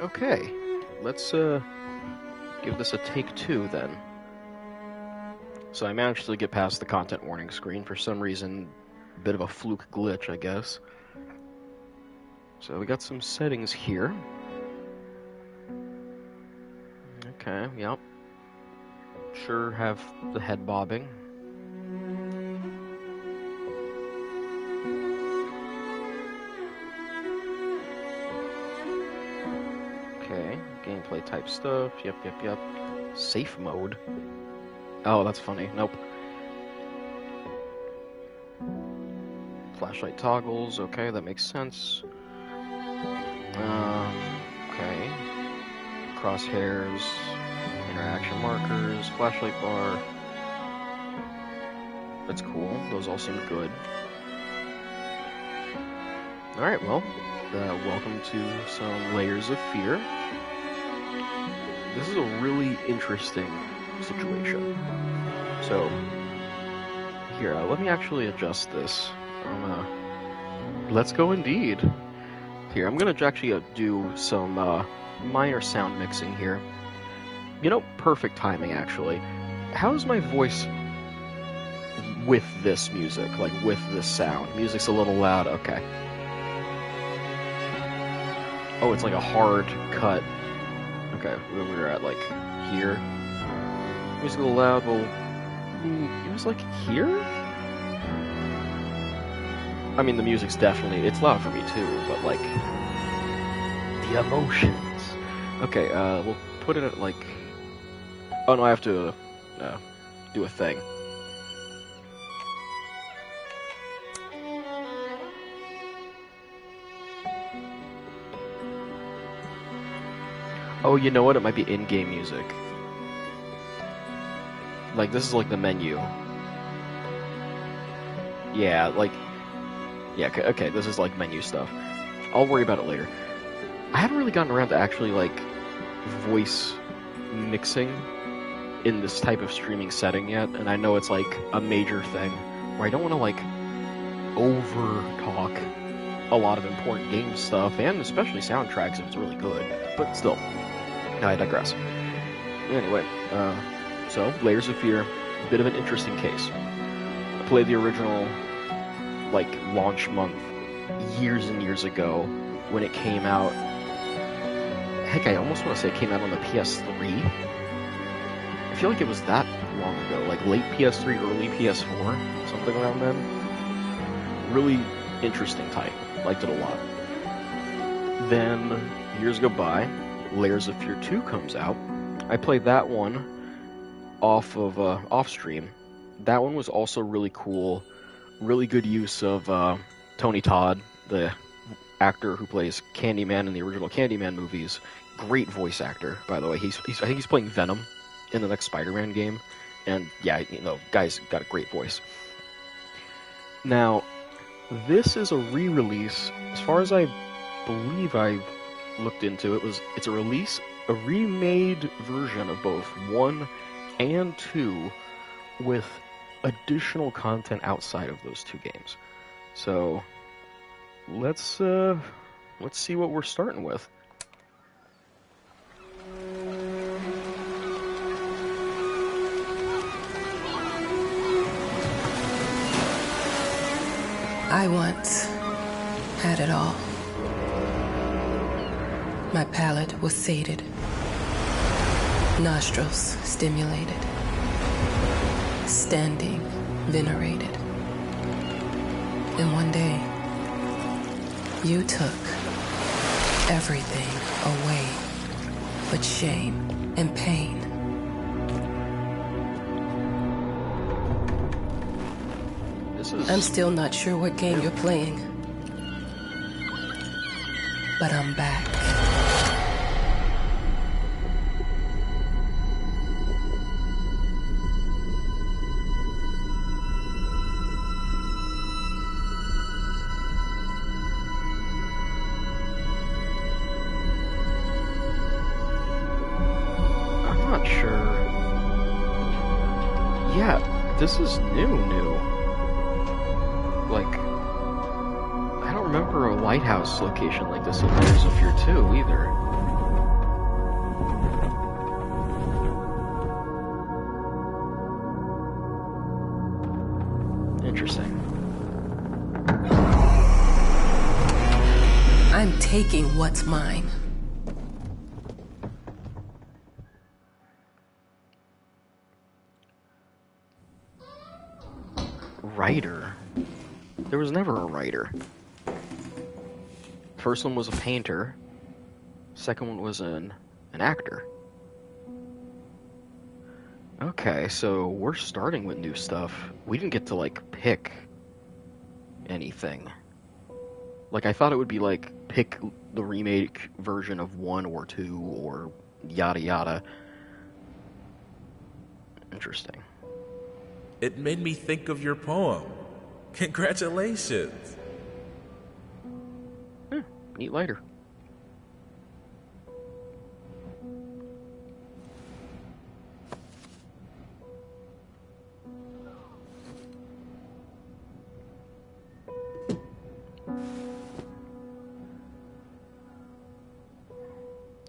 Okay, let's give this a take two then. So I managed to get past the content warning screen for some reason, a bit of a fluke glitch, I guess. So we got some settings here. Okay, yep. Sure have the head bobbing. Okay, gameplay type stuff, yep. Safe mode. Oh, that's funny, nope. Flashlight toggles, okay, that makes sense. Okay. Crosshairs, interaction markers, flashlight bar. That's cool, those all seem good. Alright, well, welcome to some Layers of Fear. This is a really interesting situation. So, here, let me actually adjust this. Let's go indeed. Here, I'm gonna actually do some minor sound mixing here. You know, perfect timing actually. How's my voice with this music, like with this sound? Music's a little loud, okay. Oh, it's like a hard cut. Okay, we were at like here. Music a little loud, well, it was like here? I mean, the music's definitely, it's loud for me too, but like, the emotions. Okay, we'll put it at like, oh no, I have to do a thing. Oh, you know what? It might be in-game music. Like, this is like the menu. Yeah, like, yeah, okay, this is like menu stuff. I'll worry about it later. I haven't really gotten around to actually, like, voice mixing in this type of streaming setting yet, and I know it's, like, a major thing, where I don't want to, like, over-talk a lot of important game stuff, and especially soundtracks if it's really good, but still. I digress. Anyway, so, Layers of Fear, a bit of an interesting case. I played the original, like, launch month years and years ago when it came out. Heck, I almost want to say it came out on the PS3. I feel like it was that long ago, like late PS3, early PS4, something around then. Really interesting title. Liked it a lot. Then, years go by, Layers of Fear 2 comes out. I played that one off stream. That one was also really cool. Really good use of Tony Todd, the actor who plays Candyman in the original Candyman movies. Great voice actor, by the way. I think he's playing Venom in the next Spider-Man game. And yeah, you know, guy's got a great voice. Now, this is a re-release. As far as I believe I've looked into it, it's a remade version of both 1 and 2 with additional content outside of those two games. So let's see what we're starting with. I once had it all. My palate was sated, nostrils stimulated, standing venerated. And one day, you took everything away but shame and pain. I'm still not sure what game you're playing, but I'm back. I'm not sure. Yeah, this is new. Like, I don't remember a lighthouse location like this in Layers of Fear 2 either. taking what's mine. Writer? There was never a writer. First one was a painter. Second one was an actor. Okay, so we're starting with new stuff. We didn't get to, like, pick anything. Like, I thought it would be, like, pick the remake version of 1 or 2 or yada yada. Interesting. It made me think of your poem. Congratulations. Neat lighter.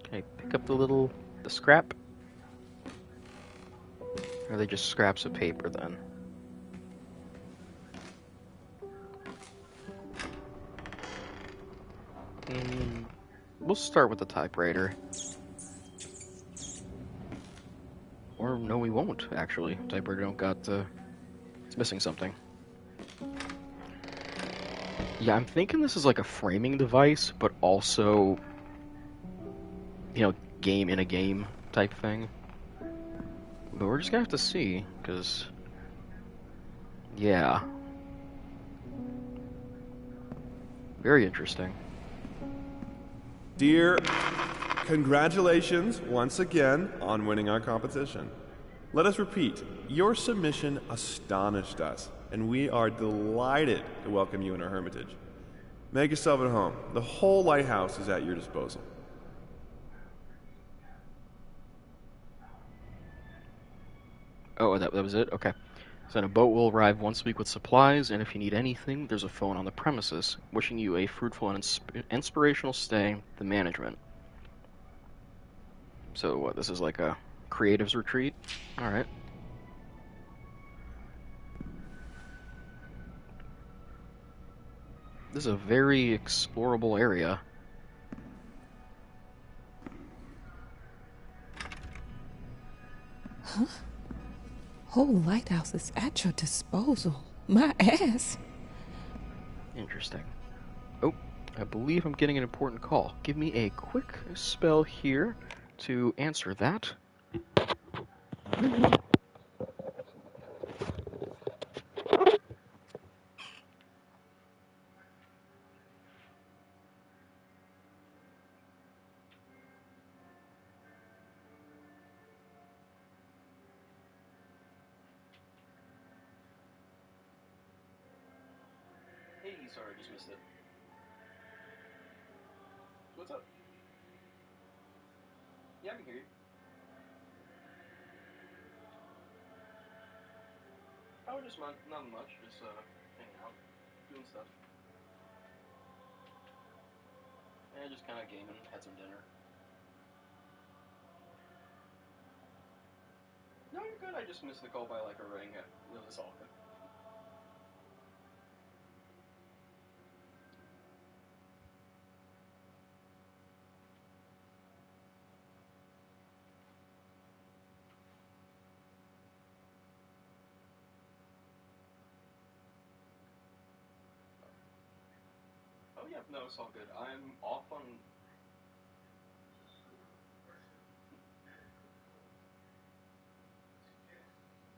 Okay, pick up the scrap. Or are they just scraps of paper then? We'll start with the typewriter. Or no, we won't, actually. Typewriter don't got, it's missing something. Yeah, I'm thinking this is like a framing device, but also, you know, game in a game type thing. But we're just gonna have to see, because, yeah. Very interesting. Dear, congratulations once again on winning our competition. Let us repeat, your submission astonished us, and we are delighted to welcome you in our hermitage. Make yourself at home. The whole lighthouse is at your disposal. Oh, that was it? Okay. So then a boat will arrive once a week with supplies, and if you need anything, there's a phone on the premises. Wishing you a fruitful and inspirational stay, the management. So what, this is like a creatives retreat? Alright. This is a very explorable area. Huh? Whole lighthouse is at your disposal. My ass. Interesting. Oh, I believe I'm getting an important call. Give me a quick spell here to answer that. Hey, sorry, I just missed it. What's up? Yeah, I can hear you. Oh, just not much. Just hanging out, doing stuff. Yeah, just kind of gaming. Had some dinner. No, you're good. I just missed the call by like a ring. It was all good. Oh yeah, no, it's all good. I'm off on.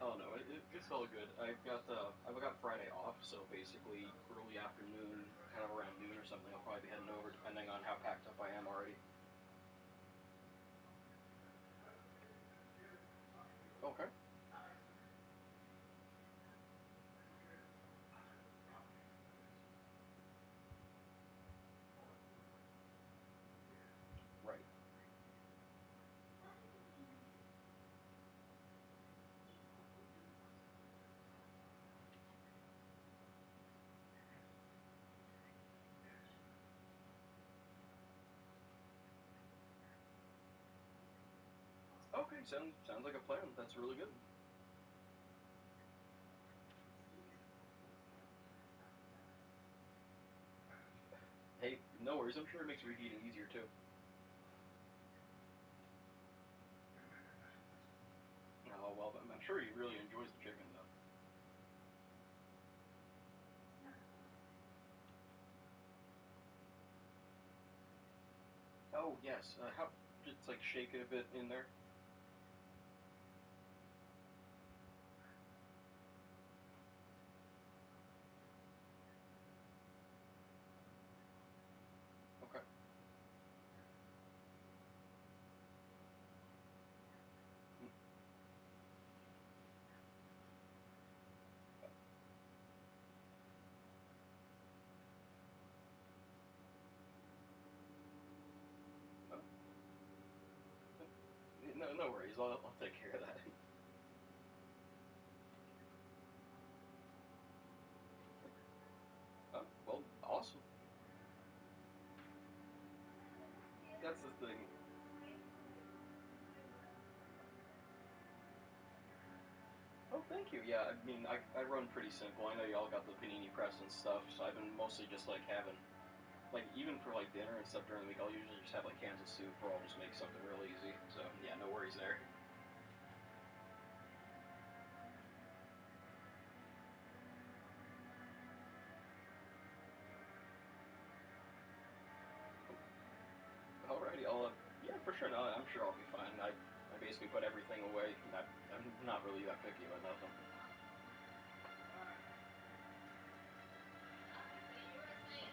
Oh no, it's all good. I've got Friday off, so basically early afternoon, kind of around noon or something. I'll probably be heading over, depending on how packed up I am already. Okay. Right. Okay, sounds like a plan. That's really good. Hey, no worries. I'm sure it makes reheating easier too. Oh well, I'm sure he really enjoys the chicken though. Oh yes, how just like shake it a bit in there. Okay. Mm. Oh, no, no worries. I'll take care of that. Oh, well, awesome. That's the thing. Oh, thank you. Yeah, I mean, I run pretty simple. I know y'all got the panini press and stuff, so I've been mostly just like having, like, even for like dinner and stuff during the week, I'll usually just have like cans of soup, or I'll just make something real easy. So yeah, no worries there. Alrighty, yeah, for sure. No, I'm sure I'll be fine. I basically put everything away. I'm not really that picky about nothing.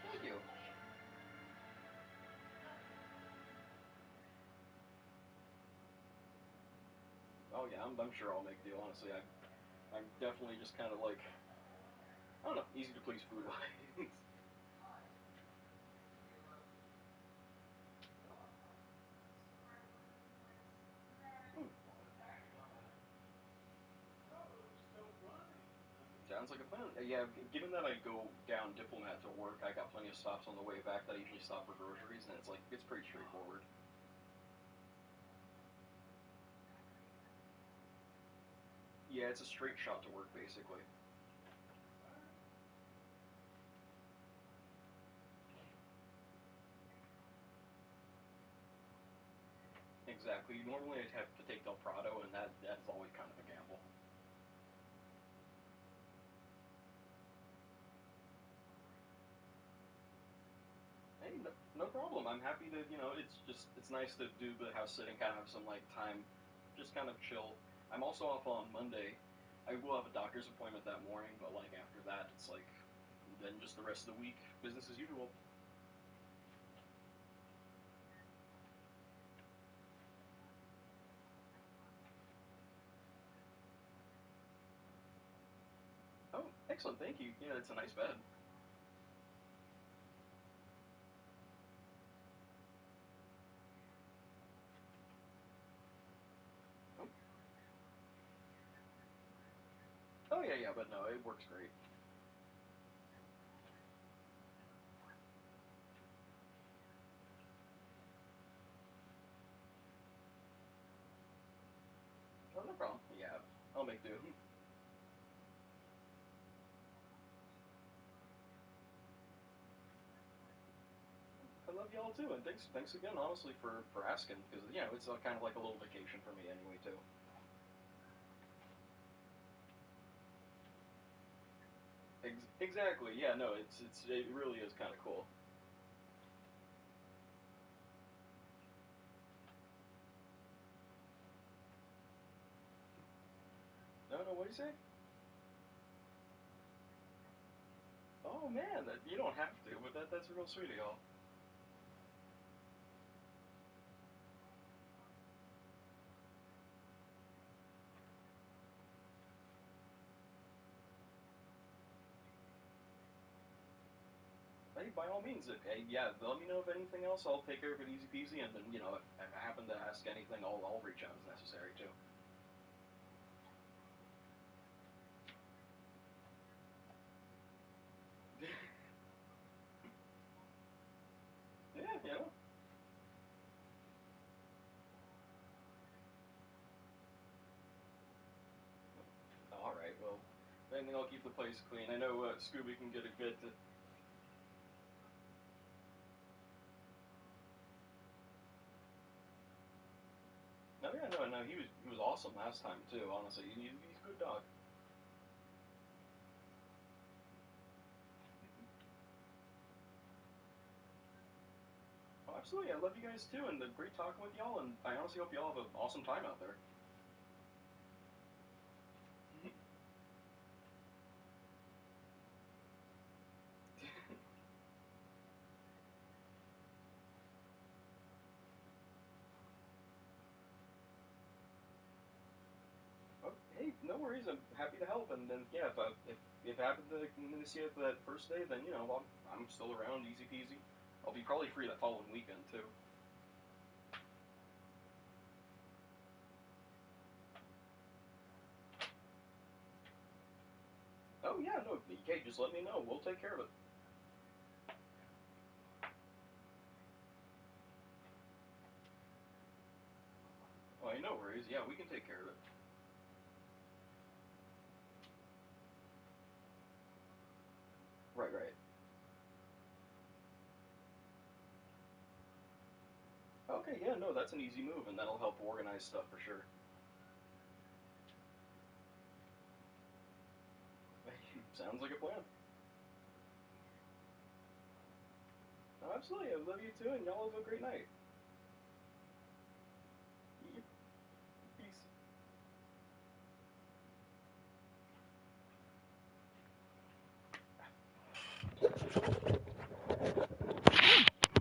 Thank you. Oh yeah, I'm sure I'll make do. Honestly, I'm definitely just kind of like, I don't know, easy to please food wise. Hmm. Sounds like a plan. Yeah, given that I go down Diplomat to work, I got plenty of stops on the way back that I usually stop for groceries, and it's pretty straightforward. Yeah, it's a straight shot to work basically. Exactly. Normally I'd have to take Del Prado, and that's always kind of a gamble. Hey, no, no problem. I'm happy to, it's nice to do the house sitting, kind of have some like time, just kind of chill. I'm also off on Monday. I will have a doctor's appointment that morning, but like after that, it's like then just the rest of the week, business as usual. Oh, excellent. Thank you. Yeah, it's a nice bed. Oh, oh yeah, yeah, but no, it works great. Oh, no problem. Yeah, I'll make do. I love y'all too, and thanks again, honestly, for asking, because it's kind of like a little vacation for me anyway too. Exactly. Yeah. No. It really is kind of cool. No. No. What do you say? Oh man, you don't have to, but that's real sweet of y'all. Hey, by all means, hey, yeah, let me know if anything else. I'll take care of it easy peasy, and then if I happen to ask anything, I'll reach out as necessary too. Yeah. All right. Well, if anything, I'll keep the place clean. I know Scooby can get a bit. Oh yeah, no, he was awesome last time too. Honestly, he's a good dog. Oh, absolutely, I love you guys too, and great talking with y'all. And I honestly hope y'all have an awesome time out there. Oh, hey, no worries. I'm happy to help. And then yeah, if I happen to see you at that first day, then you know I'm still around, easy peasy. I'll be probably free that following weekend too. Oh yeah, no, okay, just let me know. We'll take care of it. Oh, no worries. Yeah, we can take care of it. Right, right. Okay, yeah, no, that's an easy move, and that'll help organize stuff for sure. Sounds like a plan. Oh, absolutely. I love you too, and y'all have a great night. Yep. Peace.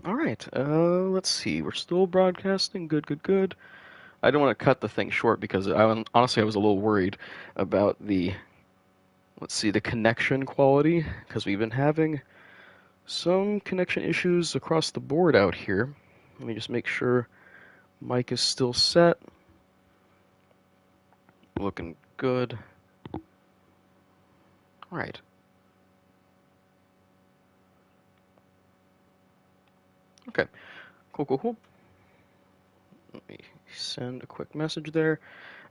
All right. Let's see. We're still broadcasting. Good, good, good. I don't want to cut the thing short because honestly I was a little worried about the, let's see, the connection quality, because we've been having some connection issues across the board out here. Let me just make sure mic is still set. Looking good. All right. Okay. Cool, cool, cool. Let me send a quick message there.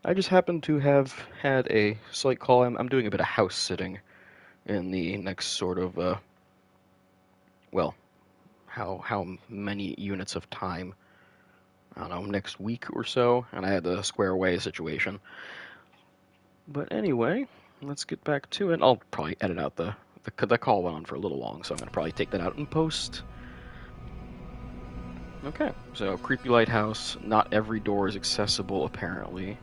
I just happen to have had a slight call. I'm doing a bit of house sitting in the next sort of, well, how many units of time? I don't know, next week or so, and I had to square away a situation. But anyway, let's get back to it. I'll probably edit out the call went on for a little long, so I'm gonna probably take that out in post. Okay, so creepy lighthouse. Not every door is accessible, apparently.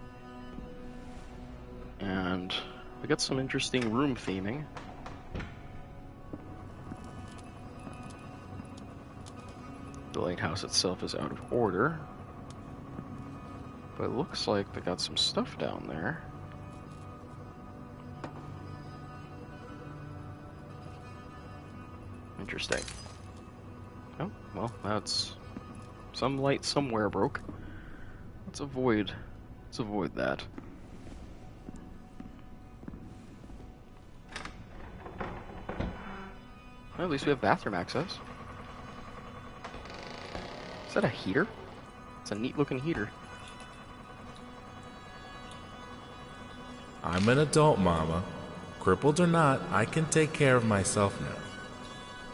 And we got some interesting room theming. The lighthouse itself is out of order, but it looks like they got some stuff down there. Interesting. Oh, well, that's some light somewhere broke. Let's avoid that. Well, at least we have bathroom access. Is that a heater? It's a neat looking heater. I'm an adult, Mama. Crippled or not, I can take care of myself now.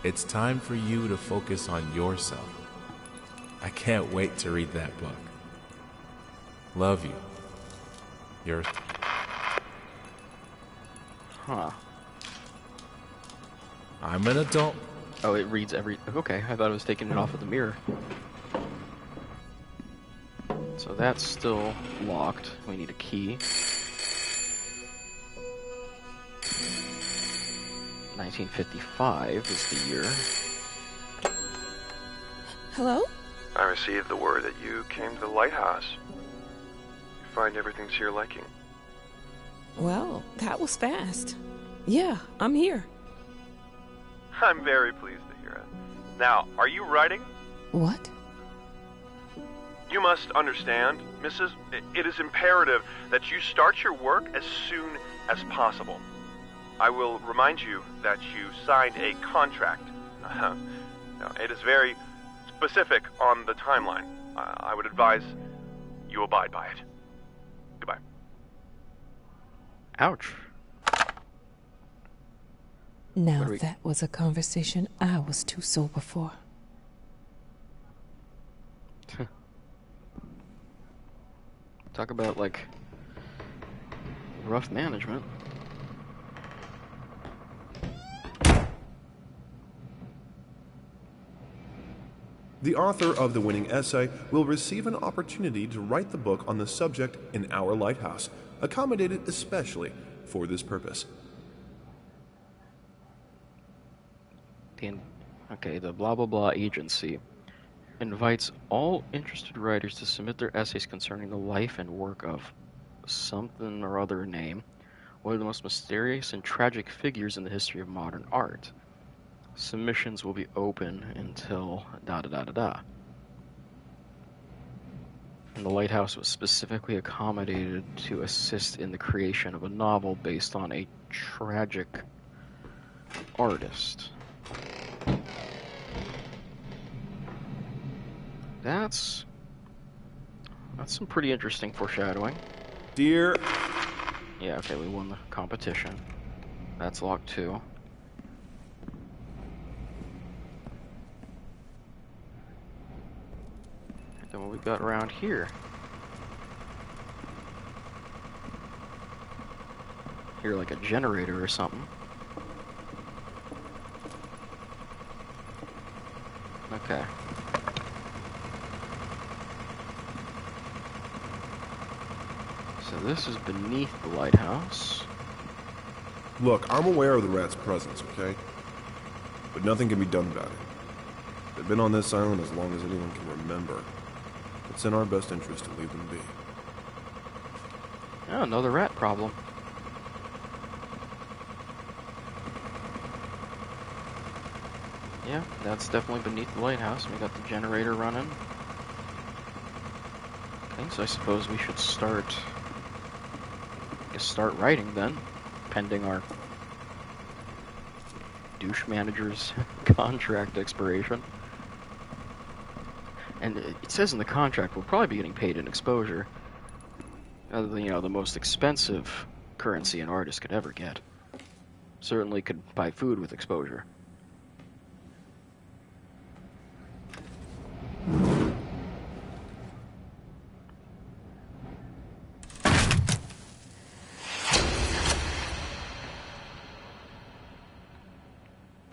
It's time for you to focus on yourself. I can't wait to read that book. Love you. Yours. Huh. I'm an adult. Oh, it reads every... Okay, I thought it was taking it off of the mirror. So that's still locked. We need a key. 1955 is the year. Hello? I received the word that you came to the lighthouse. You find everything to your liking. Well, that was fast. Yeah, I'm here. I'm very pleased to hear it. Now, are you writing? What? You must understand, Mrs., it is imperative that you start your work as soon as possible. I will remind you that you signed a contract. Now, it is very specific on the timeline. I would advise you abide by it. Goodbye. Ouch. Now that was a conversation I was too sober for. Talk about, like, rough management. The author of the winning essay will receive an opportunity to write the book on the subject in our lighthouse, accommodated especially for this purpose. The blah blah blah agency invites all interested writers to submit their essays concerning the life and work of something or other name, one of the most mysterious and tragic figures in the history of modern art. Submissions will be open until da-da-da-da-da. And the Lighthouse was specifically accommodated to assist in the creation of a novel based on a tragic artist. That's some pretty interesting foreshadowing. Dear... Yeah, okay, we won the competition. That's locked 2. Then what we got around here? Here, like a generator or something. Okay. So this is beneath the lighthouse. Look, I'm aware of the rat's presence, okay? But nothing can be done about it. They've been on this island as long as anyone can remember. It's in our best interest to leave them be. Oh, another rat problem. Yeah, that's definitely beneath the lighthouse. We got the generator running. Okay, so I suppose we should start writing then, pending our douche manager's contract expiration. And it says in the contract we'll probably be getting paid in exposure. The most expensive currency an artist could ever get. Certainly could buy food with exposure.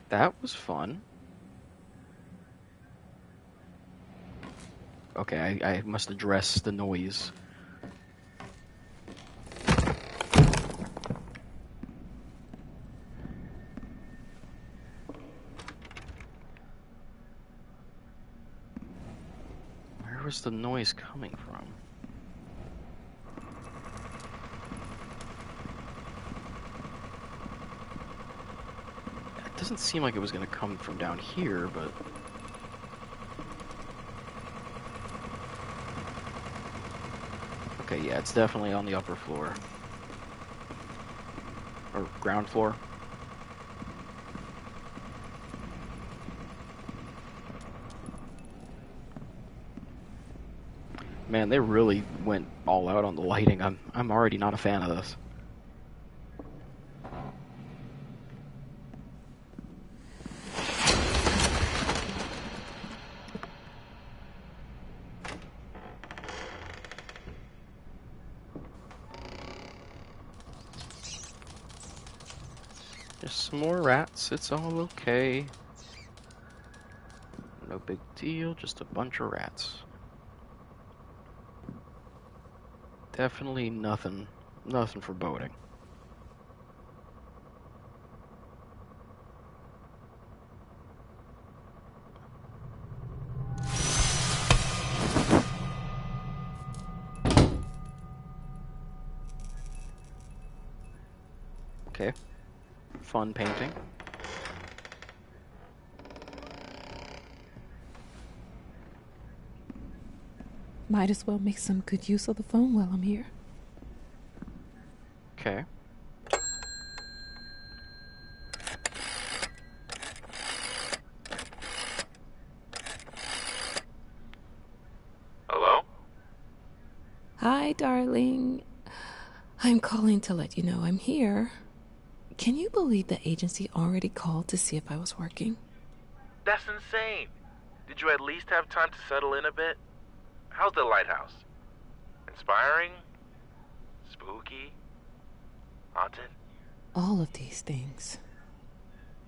That was fun. Okay, I must address the noise. Where was the noise coming from? It doesn't seem like it was going to come from down here, but... Okay, yeah, it's definitely on the upper floor. Or ground floor. Man, they really went all out on the lighting. I'm already not a fan of this. Just some more rats, it's all okay. No big deal, just a bunch of rats. Definitely nothing foreboding. Okay. Fun painting. Might as well make some good use of the phone while I'm here. Okay. Hello? Hi, darling. I'm calling to let you know I'm here. Can you believe the agency already called to see if I was working? That's insane. Did you at least have time to settle in a bit? How's the lighthouse? Inspiring? Spooky? Haunted? All of these things.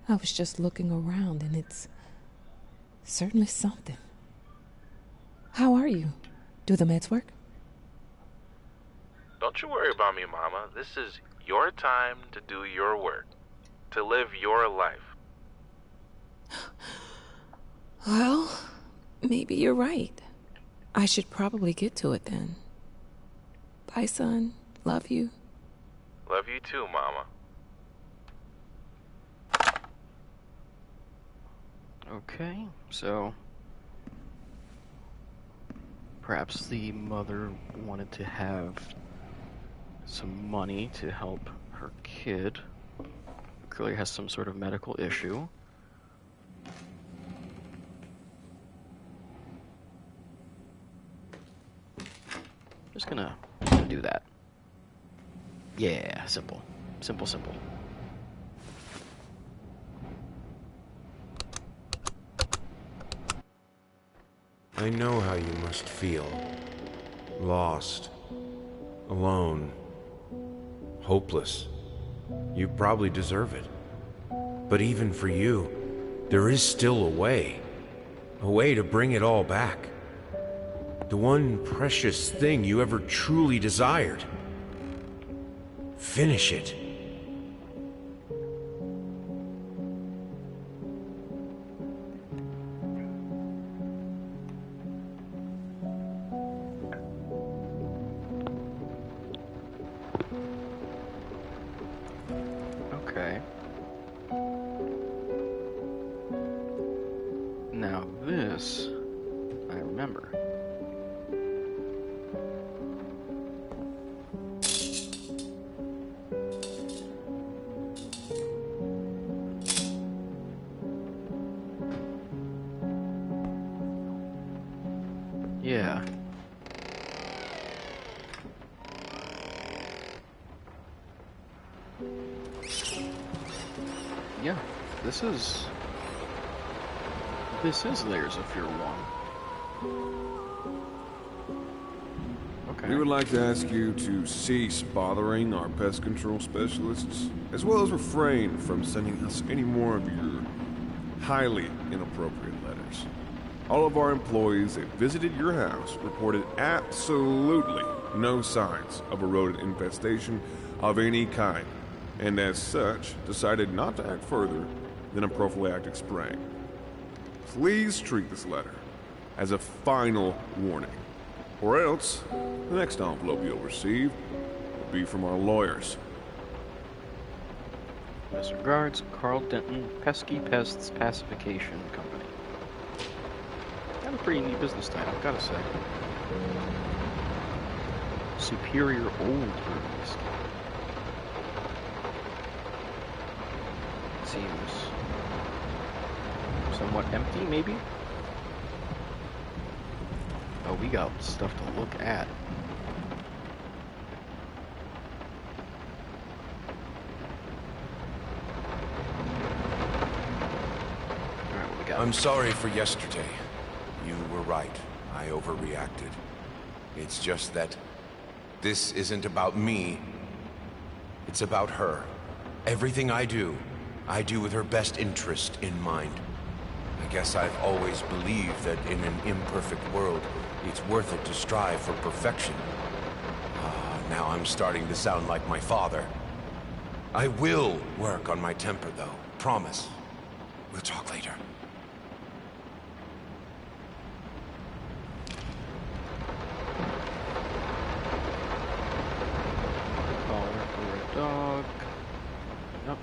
I was just looking around and it's certainly something. How are you? Do the meds work? Don't you worry about me, Mama. This is your time to do your work. To live your life. Well, maybe you're right. I should probably get to it then. Bye, son. Love you. Love you too, Mama. Okay, so perhaps the mother wanted to have some money to help her kid. Clearly has some sort of medical issue. Just gonna do that. Yeah, simple. Simple, simple. I know how you must feel. Lost. Alone. Hopeless. You probably deserve it. But even for you, there is still a way. A way to bring it all back. The one precious thing you ever truly desired. Finish it. Okay. Now this, I remember. Yeah. Yeah, this is Layers of Fear 1. Okay. We would like to ask you to cease bothering our pest control specialists, as well as refrain from sending us any more of your highly inappropriate letters. All of our employees that visited your house reported absolutely no signs of a rodent infestation of any kind, and as such, decided not to act further than a prophylactic spraying. Please treat this letter as a final warning, or else the next envelope you'll receive will be from our lawyers. Best regards, Carl Denton, Pesky Pests Pacification Company. Got a pretty neat business title, gotta say. Superior Old Brew Whiskey. Seems somewhat empty, maybe? Oh, we got stuff to look at. Alright, what we got? I'm sorry for yesterday. You were right. I overreacted. It's just that this isn't about me. It's about her. Everything I do with her best interest in mind. I guess I've always believed that in an imperfect world, it's worth it to strive for perfection. Now I'm starting to sound like my father. I will work on my temper, though. Promise. We'll talk later. Collar for a dog. Up.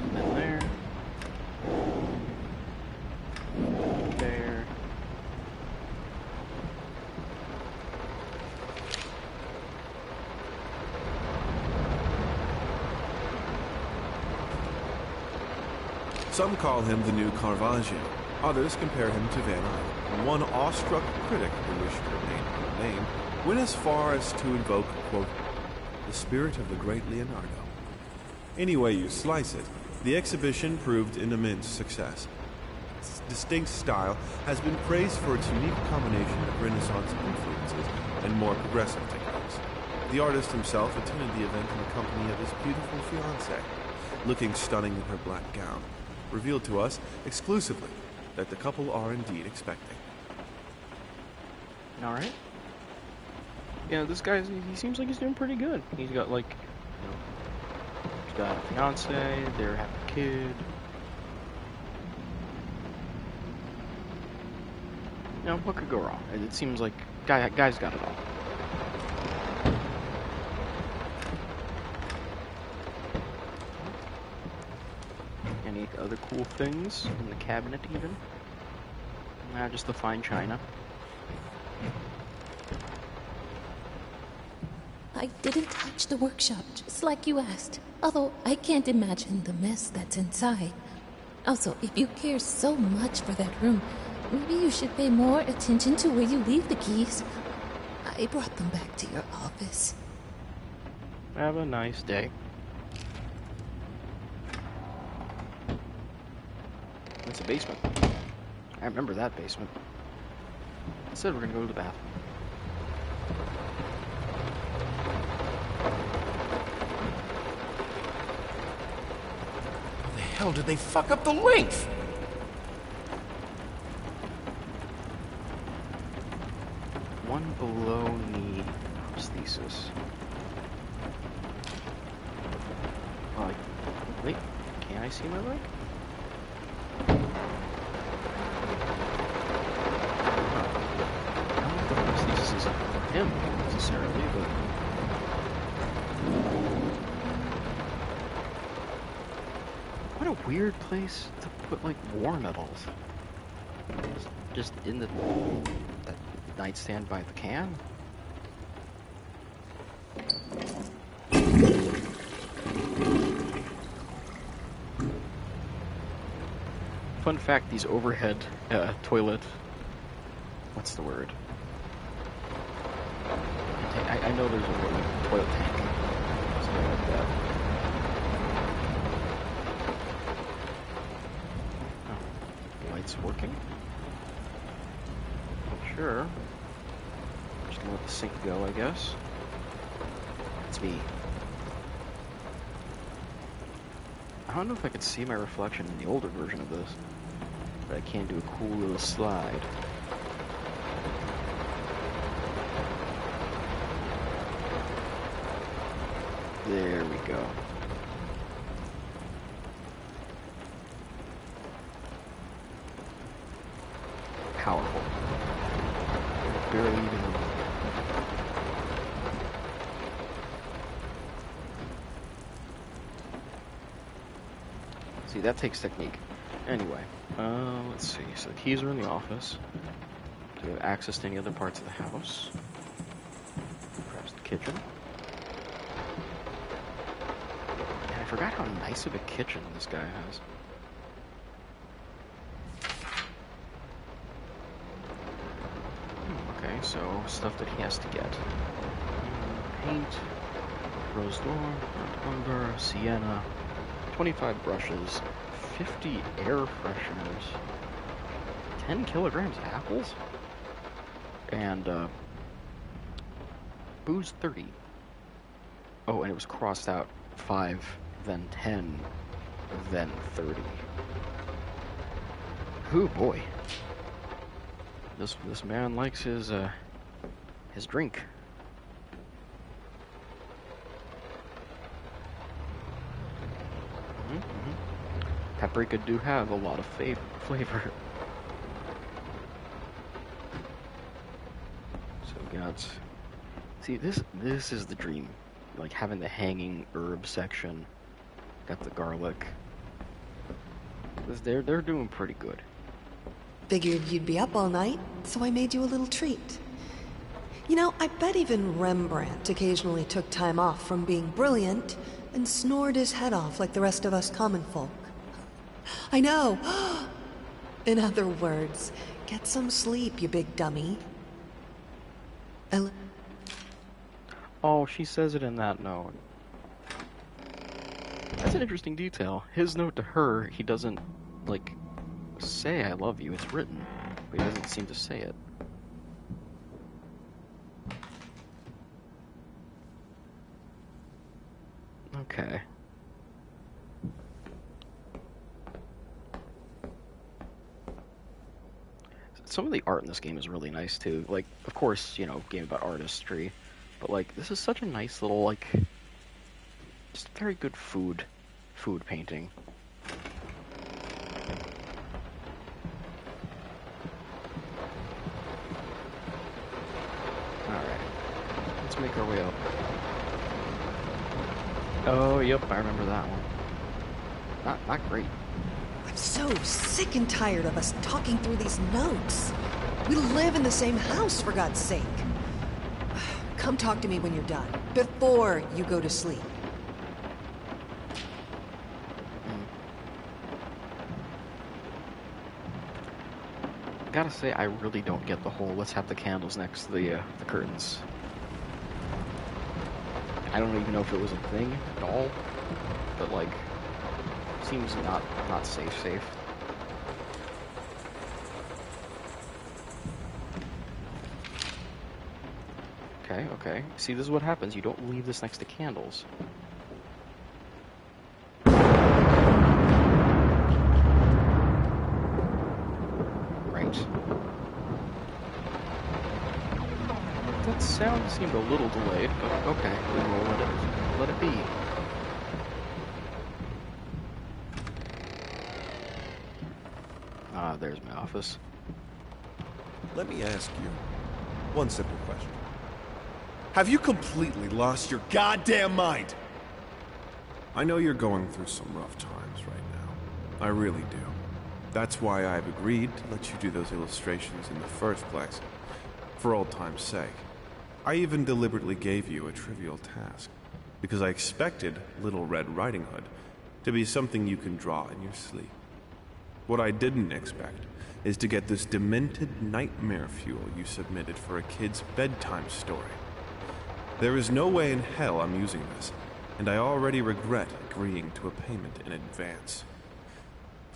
And then there. There. Some call him the new Caravaggio. Others compare him to Van Eyck. One awestruck critic who wished to remain unnamed went as far as to invoke, quote, the spirit of the great Leonardo. Any way you slice it, The exhibition proved an immense success. Its distinct style has been praised for its unique combination of Renaissance influences and more progressive techniques. The artist himself attended the event in the company of his beautiful fiancée, looking stunning in her black gown, revealed to us exclusively that the couple are indeed expecting. Alright. Yeah, this guy, he seems like he's doing pretty good. He's got, like, you know, he's got a fiance, they're having a kid. You know, what could go wrong? It seems like guy's got it all. Any other cool things in the cabinet, even? Nah, just the fine china. I didn't touch the workshop, just like you asked. Although I can't imagine the mess that's inside. Also, if you care so much for that room, maybe you should pay more attention to where you leave the keys. I brought them back to your office. Have a nice day. That's a basement. I remember that basement. I said we're gonna go to the bathroom. How the hell did they fuck up the length? One below knee prosthesis. Oh, wait, can I see my leg? I don't think the prosthesis is for him necessarily, but what a weird place to put like war medals. Just in that nightstand by the can. Fun fact, these overhead toilet... What's the word? I know there's a word, like toilet tank. Something like that. Oh, lights working? Not sure. Just gonna let the sink go, I guess. It's me. I don't know if I could see my reflection in the older version of this, but I can do a cool little slide. There we go. Powerful. Barely even. See, that takes technique. Anyway, let's see. So the keys are in the office. Do we have access to any other parts of the house? Perhaps the kitchen. Yeah, I forgot how nice of a kitchen this guy has. Okay, so stuff that he has to get. Paint, rose door, burnt umber, sienna, 25 brushes, 50 air fresheners, 10 kilograms of apples, and booze 30. Oh, and it was crossed out 5, then 10, then 30. Ooh, boy. This man likes his drink. Paprika do have a lot of flavor. So we got... See, this is the dream. Like having the hanging herb section. Got the garlic. They're doing pretty good. Figured you'd be up all night, so I made you a little treat. You know, I bet even Rembrandt occasionally took time off from being brilliant and snored his head off like the rest of us common folk. I know! In other words, get some sleep, you big dummy. Oh, she says it in that note. That's an interesting detail. His note to her, he doesn't, like, say I love you. It's written, but he doesn't seem to say it. Okay. Some of the art in this game is really nice, too. Like, of course, you know, game about artistry, but, like, this is such a nice little, like, just very good food painting. Alright. Let's make our way up. Oh, yep, I remember that one. Not great. I'm so sick and tired of us talking through these notes. We live in the same house, for God's sake. Come talk to me when you're done, before you go to sleep. Gotta say, I really don't get the whole let's have the candles next to the curtains. I don't even know if it was a thing at all, but like, seems not safe. Okay. See, this is what happens. You don't leave this next to candles. Right. That sound seemed a little delayed, but okay, we will let it be. Ah, there's my office. Let me ask you one simple question. Have you completely lost your goddamn mind? I know you're going through some rough times right now. I really do. That's why I've agreed to let you do those illustrations in the first place. For old time's sake. I even deliberately gave you a trivial task, because I expected Little Red Riding Hood to be something you can draw in your sleep. What I didn't expect is to get this demented nightmare fuel you submitted for a kid's bedtime story. There is no way in hell I'm using this, and I already regret agreeing to a payment in advance.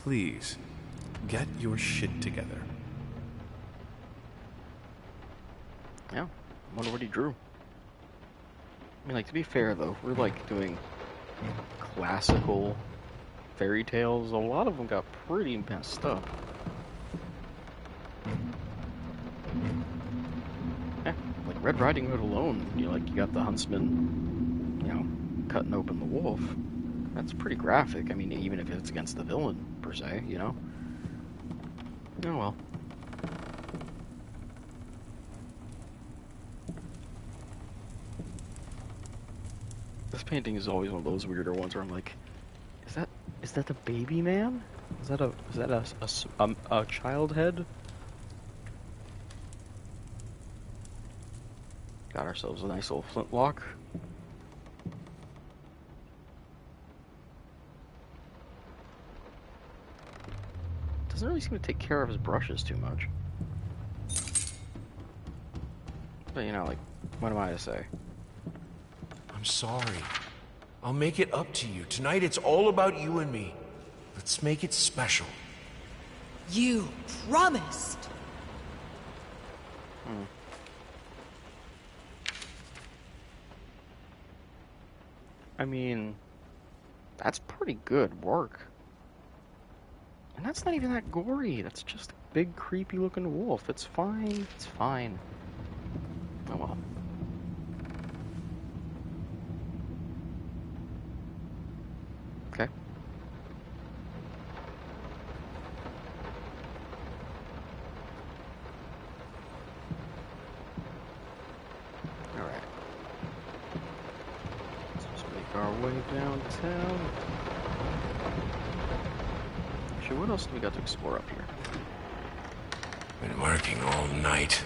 Please, get your shit together. Yeah, I wonder what he drew. I mean, like, to be fair, though, we're, like, doing classical fairy tales. A lot of them got pretty messed up. Yeah, like Red Riding Hood alone, you got the huntsman, you know, cutting open the wolf. That's pretty graphic. I mean, even if it's against the villain, per se, you know? Oh well. This painting is always one of those weirder ones where I'm like, is that a baby man? Is that a child head? Got ourselves a nice little flintlock. Doesn't really seem to take care of his brushes too much. But you know, like, what am I to say? I'm sorry. I'll make it up to you. Tonight it's all about you and me. Let's make it special. You promised! I mean, that's pretty good work. And that's not even that gory. That's just a big, creepy looking wolf. It's fine. It's fine. Oh well. Okay. Alright. Let's just make our way downtown. Actually, what else do we got to explore up here? Been working all night.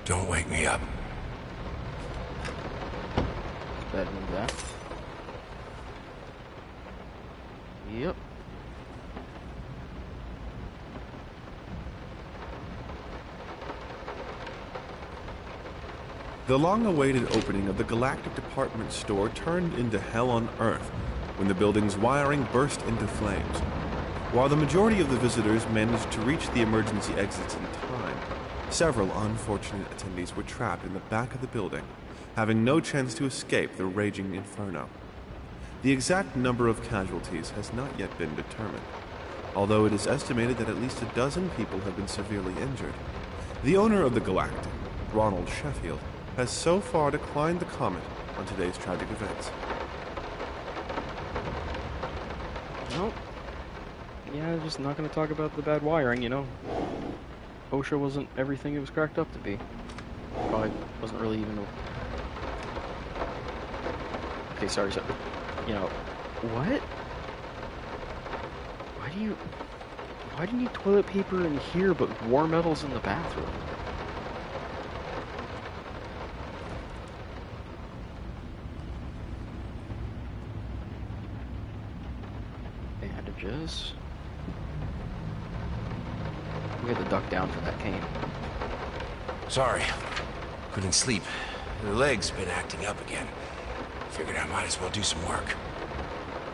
Don't wake me up. Bedroom that. Yep. The long-awaited opening of the Galactic Department Store turned into hell on Earth when the building's wiring burst into flames. While the majority of the visitors managed to reach the emergency exits in time, several unfortunate attendees were trapped in the back of the building, having no chance to escape the raging inferno. The exact number of casualties has not yet been determined, although it is estimated that at least a dozen people have been severely injured. The owner of the Galactic, Ronald Sheffield, has so far declined to comment on today's tragic events. Nope. Yeah, just not going to talk about the bad wiring, you know. OSHA wasn't everything it was cracked up to be. Probably wasn't really even... Okay, sorry. You know, what? Why do you need toilet paper in here but war metals in the bathroom? Bandages. We had to duck down for that cane. Sorry. Couldn't sleep. The leg's been acting up again. Figured I might as well do some work.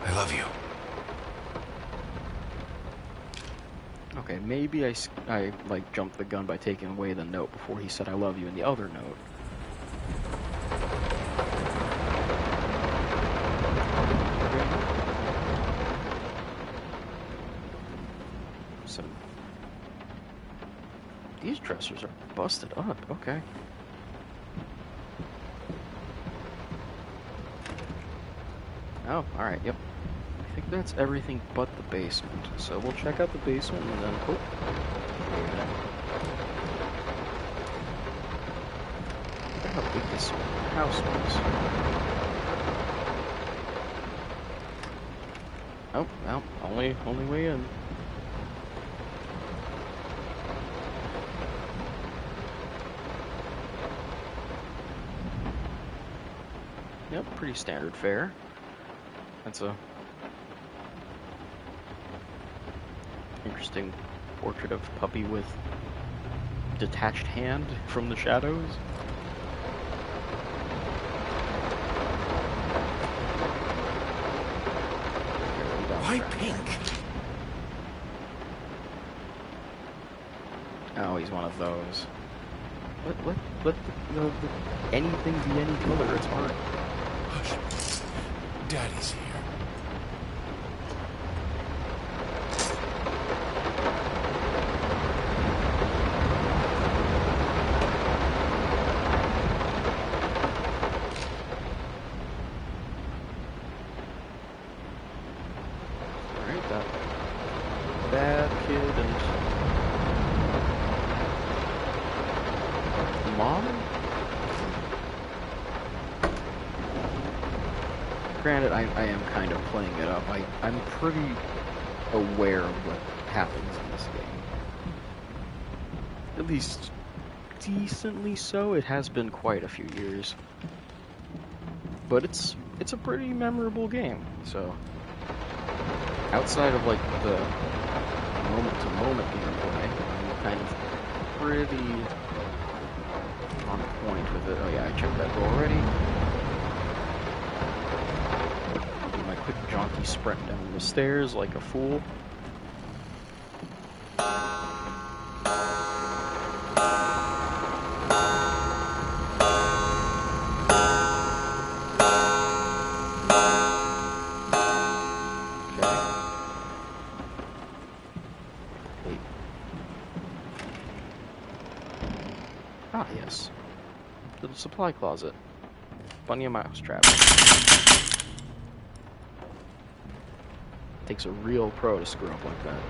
I love you. Okay, maybe I like jumped the gun by taking away the note before he said I love you in the other note. These dressers are busted up, okay. Oh, alright, yep. I think that's everything but the basement. So we'll check out the basement and then... Oh. Look how big this house was. Oh, well, only way in. Yep, pretty standard fare. That's a interesting portrait of puppy with detached hand from the shadows. Why pink? Oh, he's one of those. Let the anything be any color, it's fine. Hush. Daddy's here. Alright, that bad kid and mom? Granted, I am kind of playing it up. I'm pretty aware of what happens in this game. At least decently so. It has been quite a few years. But it's a pretty memorable game, so outside of like the moment-to-moment gameplay, I'm kind of pretty on point with it. Oh yeah, I checked that door already. Do my quick jaunty sprint down the stairs like a fool. Ah, yes. Little supply closet. Bunny a mousetrap. Takes a real pro to screw up like that.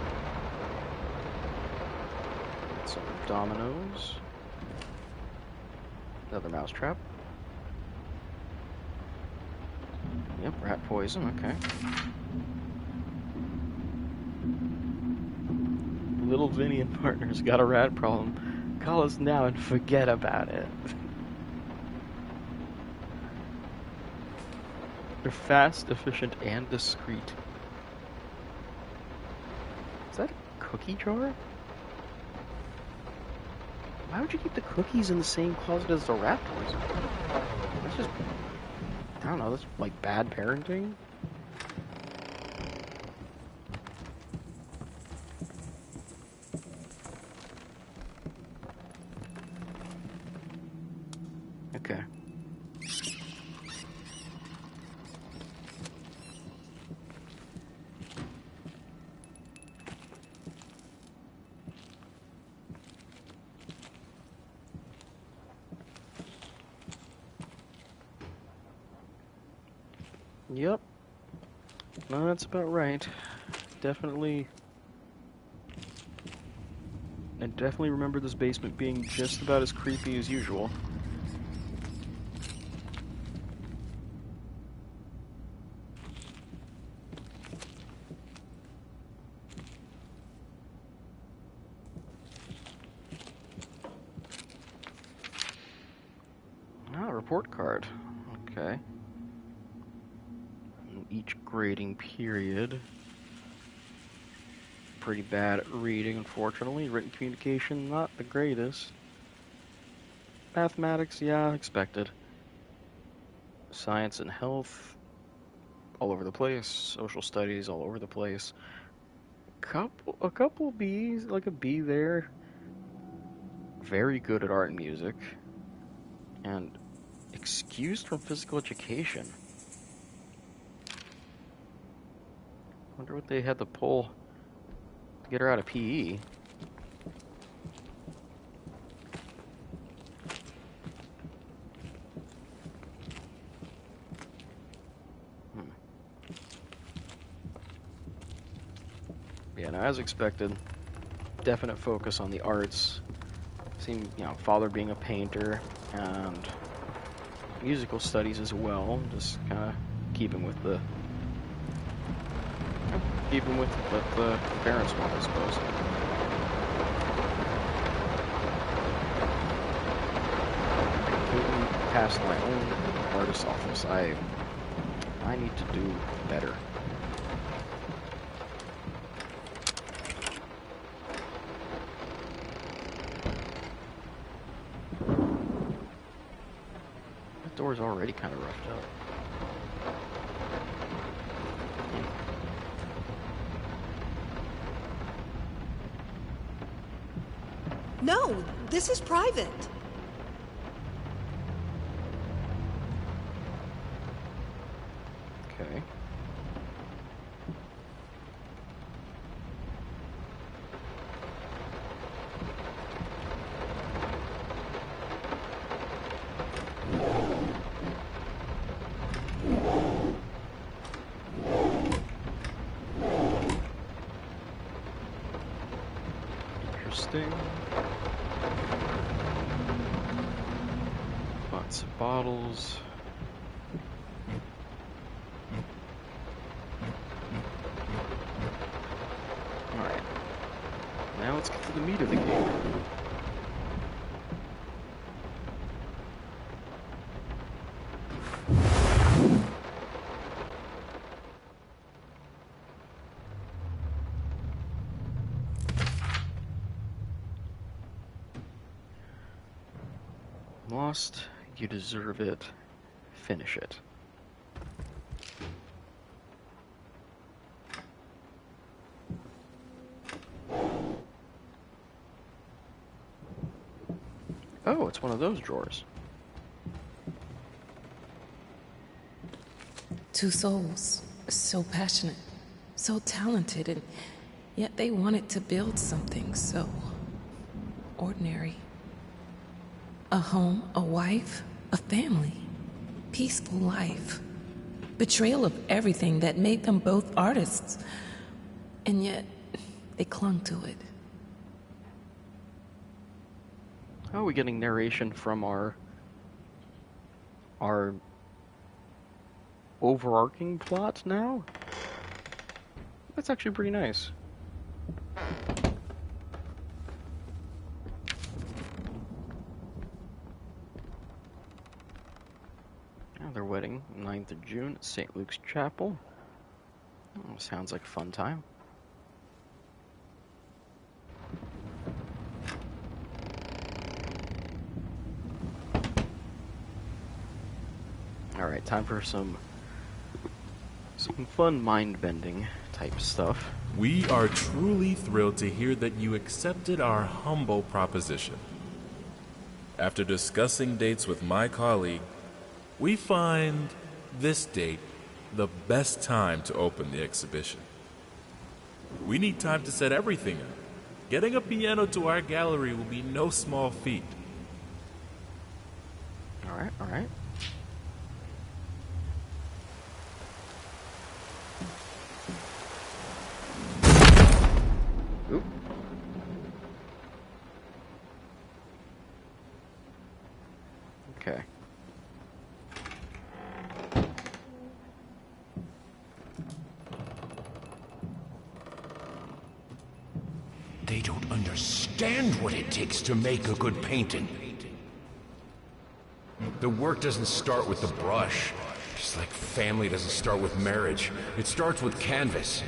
Some dominoes. Another mousetrap. Yep, rat poison, okay. Little Vinny and partners got a rat problem. Call us now and forget about it. They're fast, efficient, and discreet. Is that a cookie jar? Why would you keep the cookies in the same closet as the rat poison? That's just... I don't know, that's like bad parenting. Yep. No, that's about right. Definitely. I definitely remember this basement being just about as creepy as usual. Ah, report card. Okay. Each grading period. Pretty bad at reading, unfortunately. Written communication, not the greatest. Mathematics, yeah, expected. Science and health, all over the place. Social studies, all over the place. A couple B's, like a B there. Very good at art and music. And excused from physical education. Wonder what they had to pull to get her out of PE. Yeah, now as expected, definite focus on the arts. Father being a painter and musical studies as well. Just kind of keeping with what the parents want, I suppose. Completely past my own artist's office. I need to do better. That door's already kind of roughed up. No, this is private. Okay. Interesting. Lots of bottles. Alright. Now let's get to the meat of the game. Lost, you deserve it. Finish it. Oh, it's one of those drawers. Two souls, so passionate, so talented, and yet they wanted to build something so ordinary. A home, a wife, a family, peaceful life. Betrayal of everything that made them both artists, and yet they clung to it. Oh, we're getting narration from our overarching plot now? That's actually pretty nice. Their wedding, 9th of June at St. Luke's Chapel. Oh, sounds like a fun time. Alright, time for some fun mind-bending type stuff. We are truly thrilled to hear that you accepted our humble proposition. After discussing dates with my colleague, we find this date the best time to open the exhibition. We need time to set everything up. Getting a piano to our gallery will be no small feat. Alright, alright. Okay. They don't understand what it takes to make a good painting. The work doesn't start with the brush. Just like family doesn't start with marriage. It starts with canvas.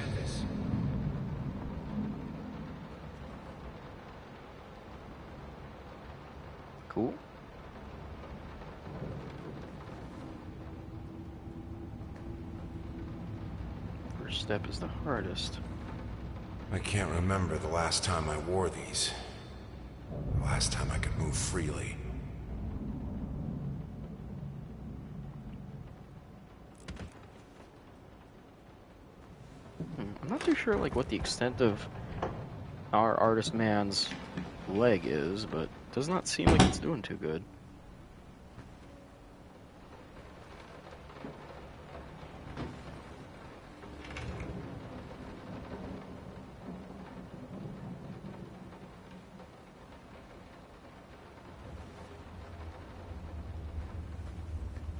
Cool. First step is the hardest. I can't remember the last time I wore these. The last time I could move freely. I'm not too sure like what the extent of our artist man's leg is, but it does not seem like it's doing too good.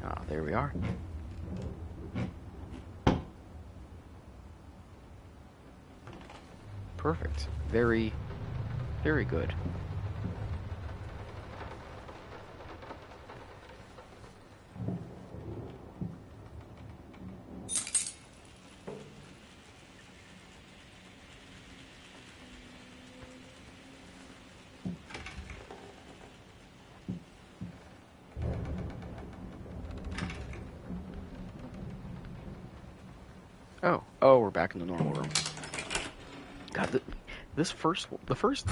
Ah, there we are. Perfect. Very, very good. Oh, we're back in the normal room. God, the first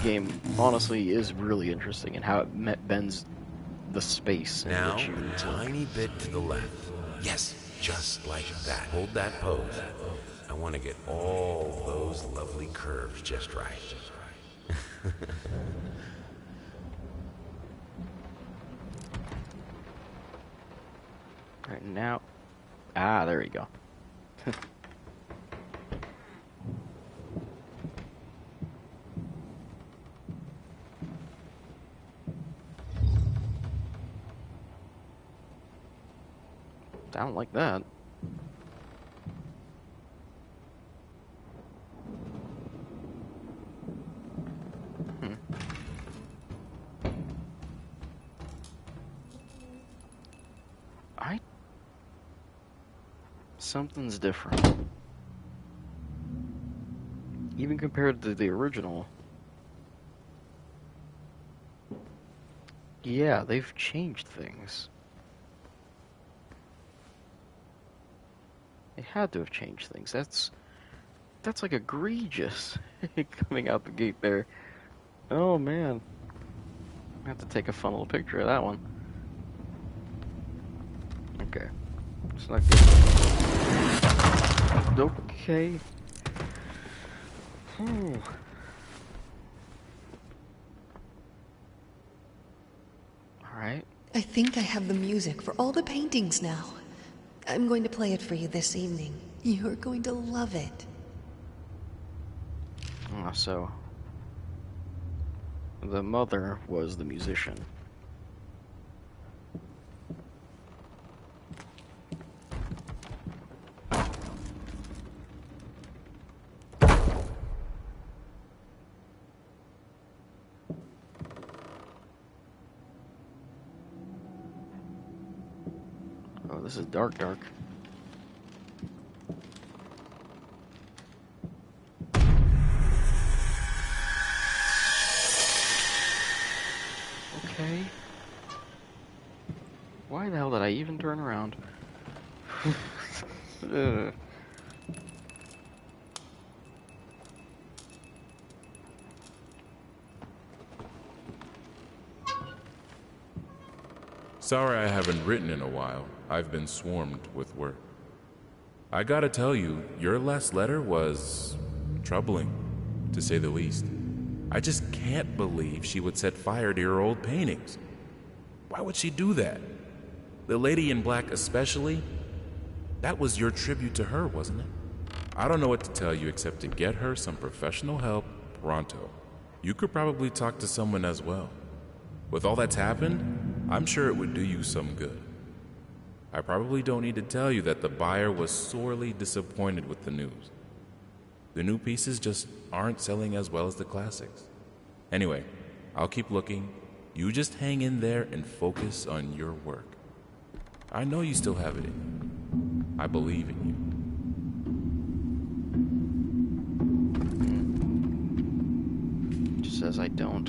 game honestly is really interesting in how it bends the space in Now, which you a tiny bit to the left. Yes, just like that. Hold that pose. I want to get all those lovely curves just right. Right now. Ah, there you go. I don't like that. Something's different. Even compared to the original. Yeah, they've changed things. They had to have changed things. That's like egregious coming out the gate there. Oh man. I have to take a fun little picture of that one. Okay. It's not good. Okay. Alright. I think I have the music for all the paintings now. I'm going to play it for you this evening. You're going to love it. So the mother was the musician. Oh, this is dark. Okay. Why the hell did I even turn around? Ugh. Sorry I haven't written in a while. I've been swarmed with work. I gotta tell you, your last letter was troubling, to say the least. I just can't believe she would set fire to your old paintings. Why would she do that? The lady in black especially? That was your tribute to her, wasn't it? I don't know what to tell you except to get her some professional help pronto. You could probably talk to someone as well. With all that's happened, I'm sure it would do you some good. I probably don't need to tell you that the buyer was sorely disappointed with the news. The new pieces just aren't selling as well as the classics. Anyway, I'll keep looking. You just hang in there and focus on your work. I know you still have it in you. I believe in you. Just says I don't.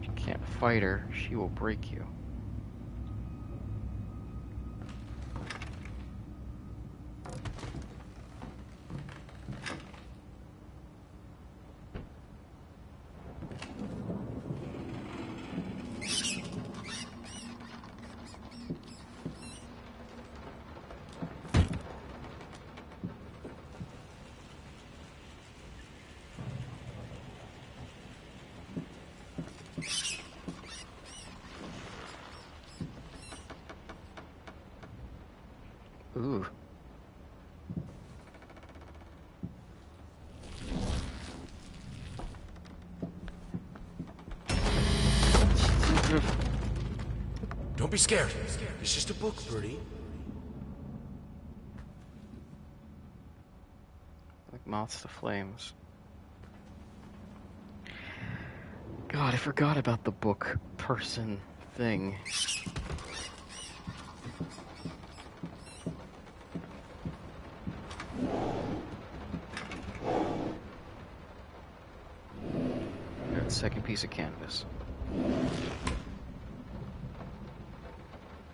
You can't fight her. She will break you. Ooh. Don't be scared. It's just a book, Birdie. Like moths to flames. God, I forgot about the book person thing. Second piece of canvas.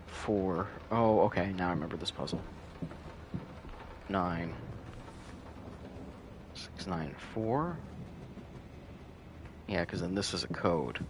4. Oh, okay, now I remember this puzzle. 9. 6, 9, 4. Yeah, because then this is a code.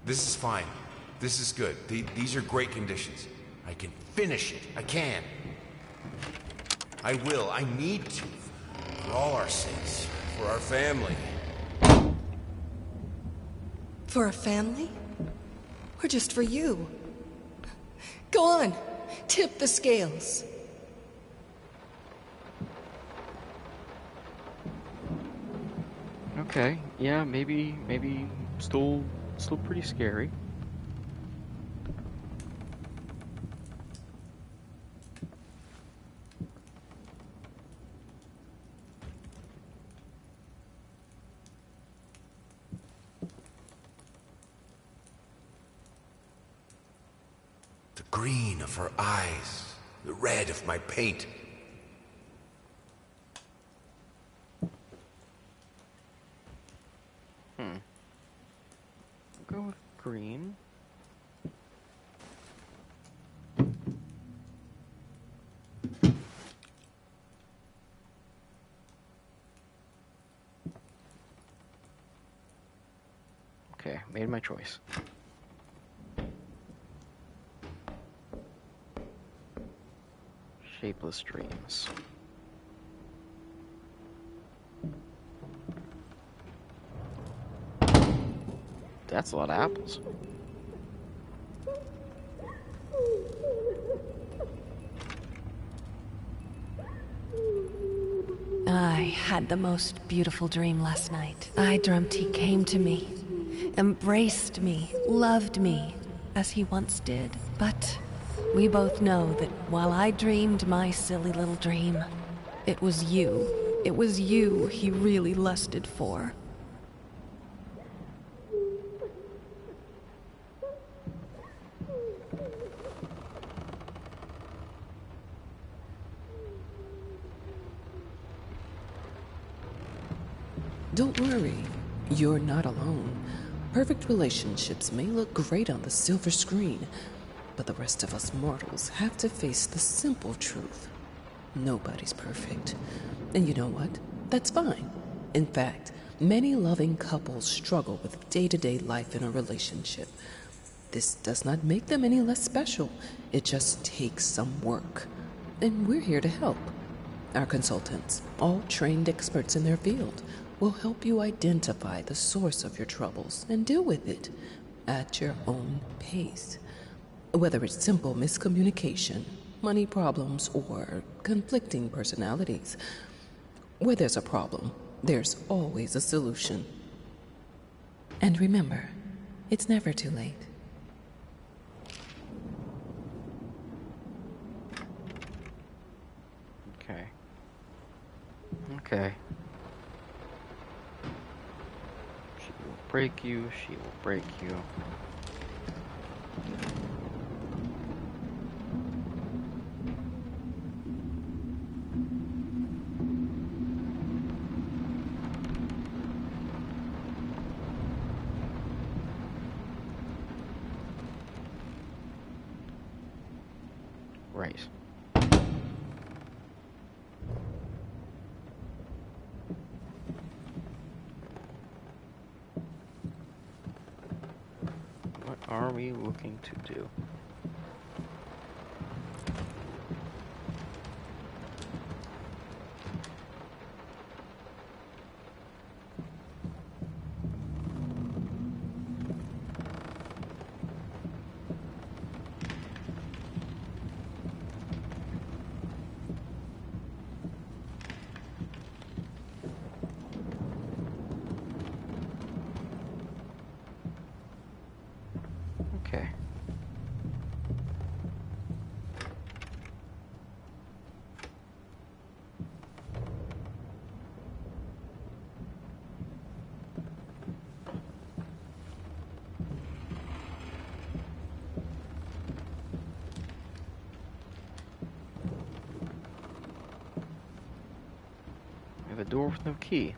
This is fine. This is good. These are great conditions. I can finish it. I can. I will. I need to. For all our sakes. For our family. For a family? Or just for you? Go on. Tip the scales. Okay, yeah, maybe still pretty scary. The green of her eyes, the red of my paint. Go with green. Okay, made my choice. Shapeless dreams. That's a lot of apples. I had the most beautiful dream last night. I dreamt he came to me, embraced me, loved me, as he once did. But we both know that while I dreamed my silly little dream, it was you. It was you he really lusted for. Don't worry, you're not alone. Perfect relationships may look great on the silver screen, but the rest of us mortals have to face the simple truth. Nobody's perfect. And you know what? That's fine. In fact, many loving couples struggle with day-to-day life in a relationship. This does not make them any less special. It just takes some work. And we're here to help. Our consultants, all trained experts in their field, will help you identify the source of your troubles and deal with it at your own pace. Whether it's simple miscommunication, money problems, or conflicting personalities, where there's a problem, there's always a solution. And remember, it's never too late. Okay. She will break you, she will break you. Right. What are we looking to do? Okay. We have a door with no key.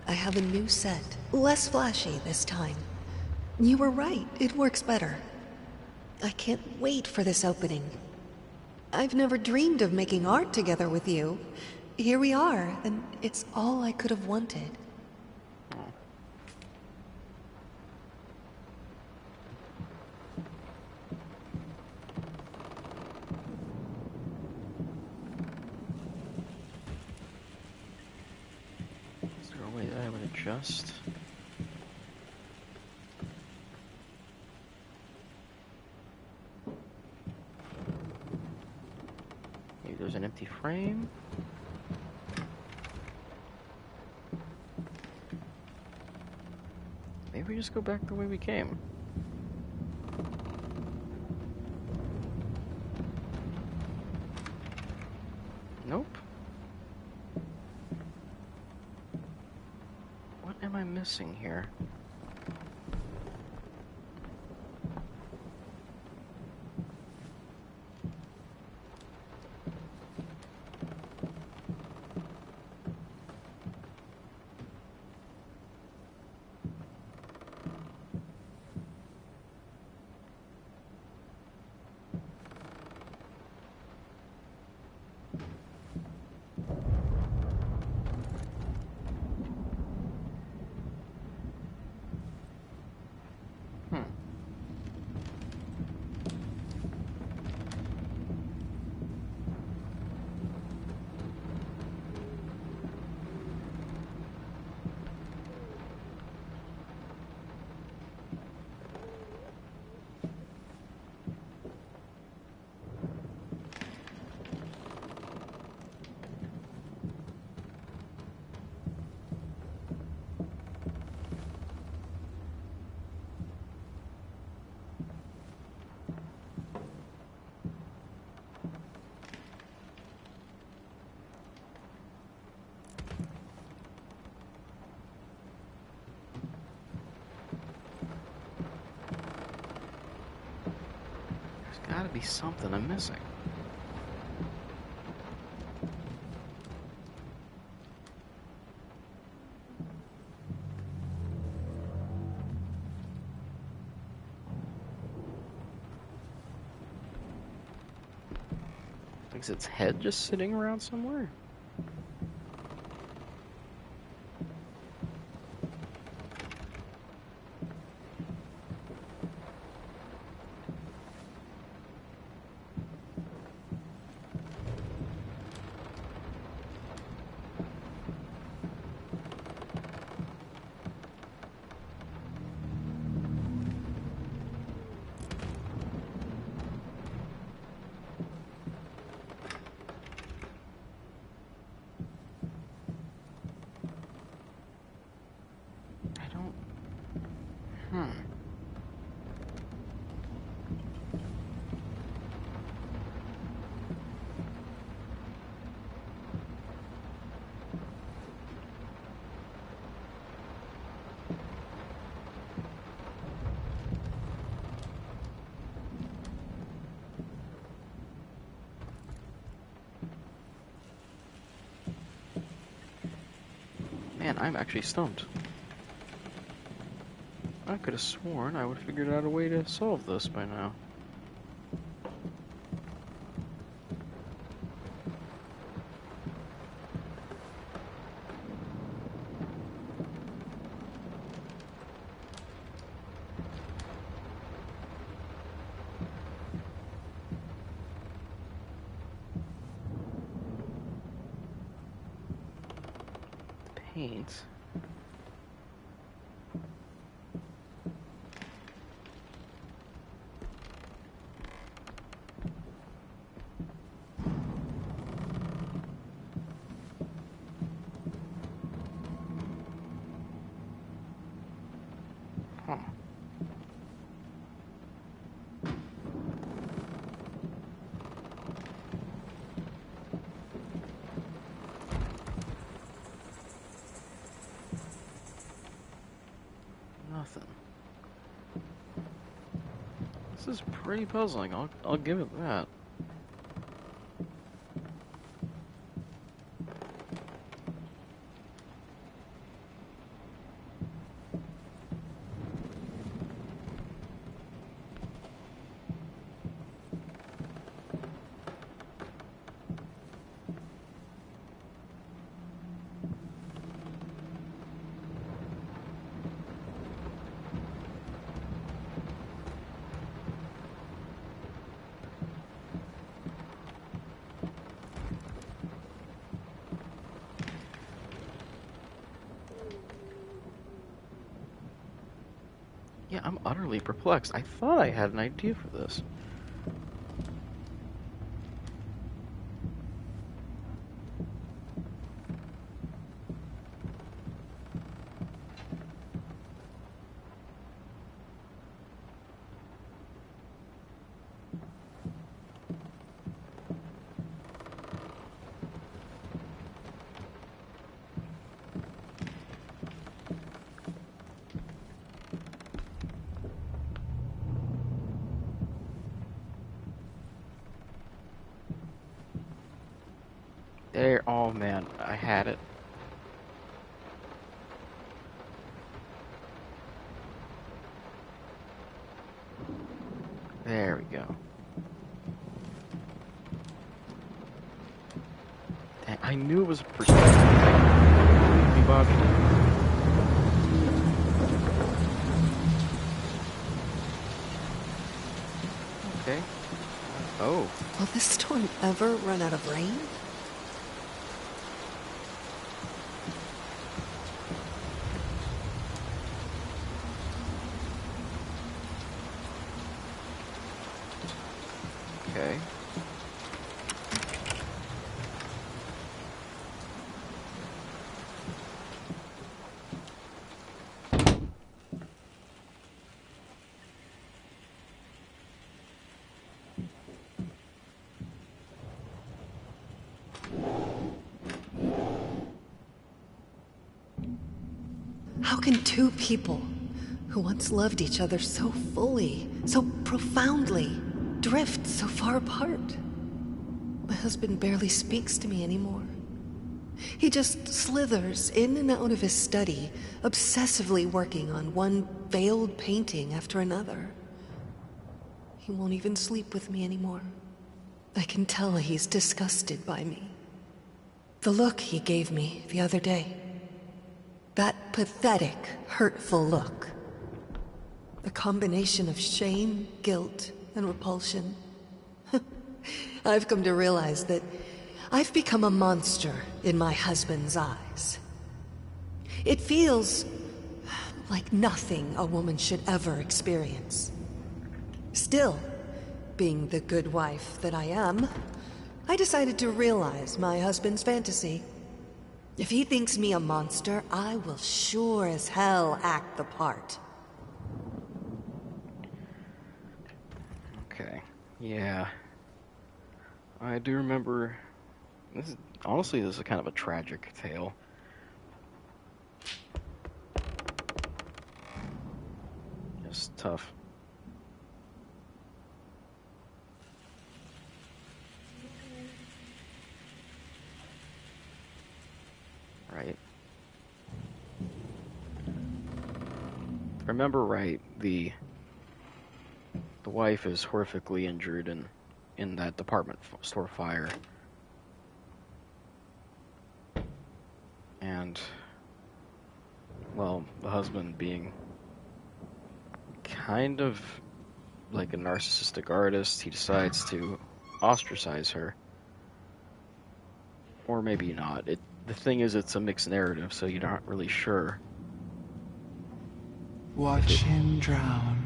I have a new set. Less flashy this time. You were right, it works better. I can't wait for this opening. I've never dreamed of making art together with you. Here we are, and it's all I could have wanted. Is there a way that I would adjust? Maybe there's an empty frame? Maybe we just go back the way we came. Nope. What am I missing here? gotta be something I'm missing. Is its head just sitting around somewhere? Man, I'm actually stumped. I could have sworn I would have figured out a way to solve this by now. Paint. Huh. Nothing. This is pretty puzzling. I'll give it that. Yeah, I'm utterly perplexed. I thought I had an idea for this. There, oh man, I had it. There we go. Dang, I knew it was a perspective thing. Bobby. Okay. Oh. Will this storm ever run out of rain? Okay. How can two people who once loved each other so fully, so profoundly, drift so far apart? My husband barely speaks to me anymore. He just slithers in and out of his study, obsessively working on one failed painting after another. He won't even sleep with me anymore. I can tell he's disgusted by me. The look he gave me the other day. That pathetic, hurtful look. The combination of shame, guilt, and repulsion. I've come to realize that I've become a monster in my husband's eyes. It feels like nothing a woman should ever experience. Still, being the good wife that I am, I decided to realize my husband's fantasy. If he thinks me a monster, I will sure as hell act the part. Okay. Yeah. I do remember... Honestly, this is kind of a tragic tale. It's tough. Right. If I remember right, the wife is horrifically injured in that department store fire. And, well, the husband being kind of like a narcissistic artist, he decides to ostracize her. Or maybe not. The thing is, it's a mixed narrative, so you're not really sure. Watch him drown.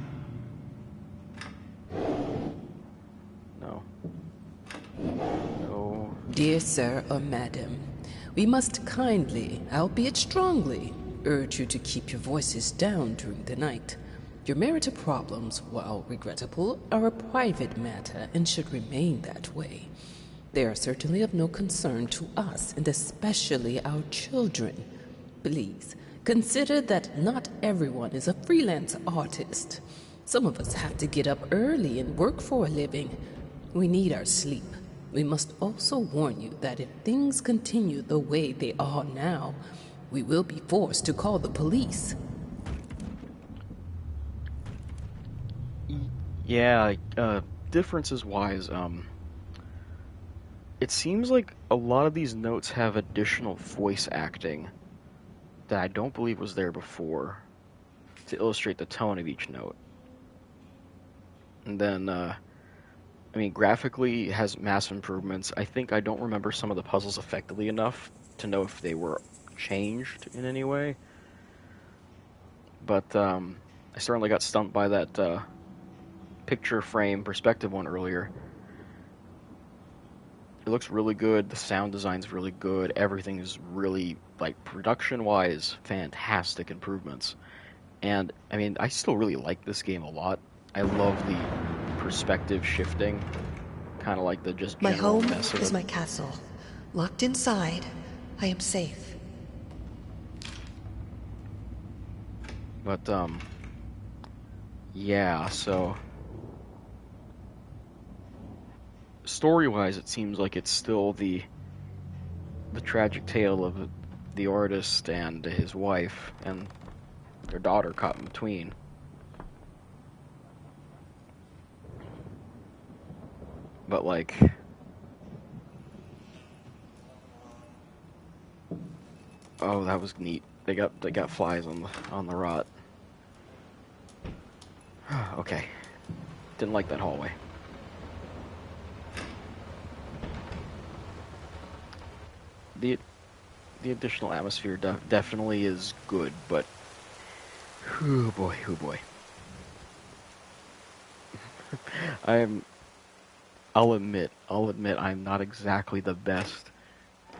No. No. Dear sir or madam, we must kindly, albeit strongly, urge you to keep your voices down during the night. Your marital problems, while regrettable, are a private matter and should remain that way. They are certainly of no concern to us, and especially our children. Please, consider that not everyone is a freelance artist. Some of us have to get up early and work for a living. We need our sleep. We must also warn you that if things continue the way they are now, we will be forced to call the police. Yeah, differences wise, it seems like a lot of these notes have additional voice acting that I don't believe was there before to illustrate the tone of each note. And then, graphically it has massive improvements. I think I don't remember some of the puzzles effectively enough to know if they were changed in any way. But I certainly got stumped by that picture frame perspective one earlier. It looks really good, the sound design's really good, everything is really, production-wise, fantastic improvements. And, I still really like this game a lot. I love the perspective shifting, kind of like the just My general home mess of is it. my castle. Locked inside, I am safe. But, yeah, so... story-wise, it seems like it's still the tragic tale of the artist and his wife and their daughter caught in between. But oh, that was neat. They got flies on the rot. Okay, didn't like that hallway. The additional atmosphere definitely is good, but oh boy. I'll admit I'm not exactly the best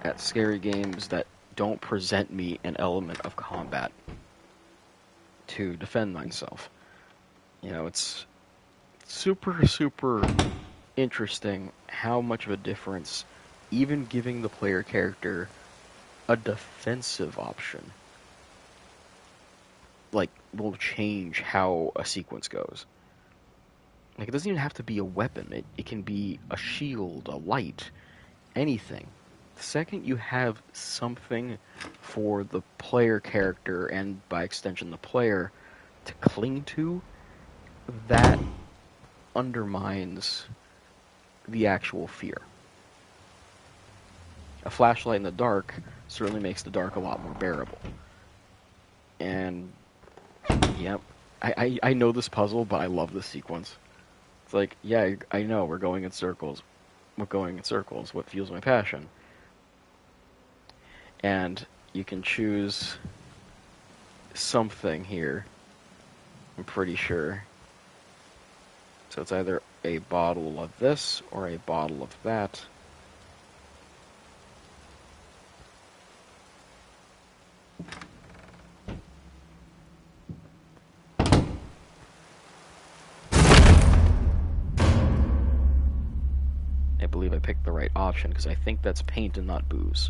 at scary games that don't present me an element of combat to defend myself. It's super interesting how much of a difference even giving the player character a defensive option will change how a sequence goes. Like, it doesn't even have to be a weapon. It can be a shield, a light, anything. The second you have something for the player character, and by extension the player, to cling to, that undermines the actual fear. A flashlight in the dark certainly makes the dark a lot more bearable. And, yep, I know this puzzle, but I love this sequence. It's like, yeah, I know, we're going in circles. We're going in circles. What fuels my passion? And you can choose something here, I'm pretty sure. So it's either a bottle of this or a bottle of that. I believe I picked the right option because I think that's paint and not booze.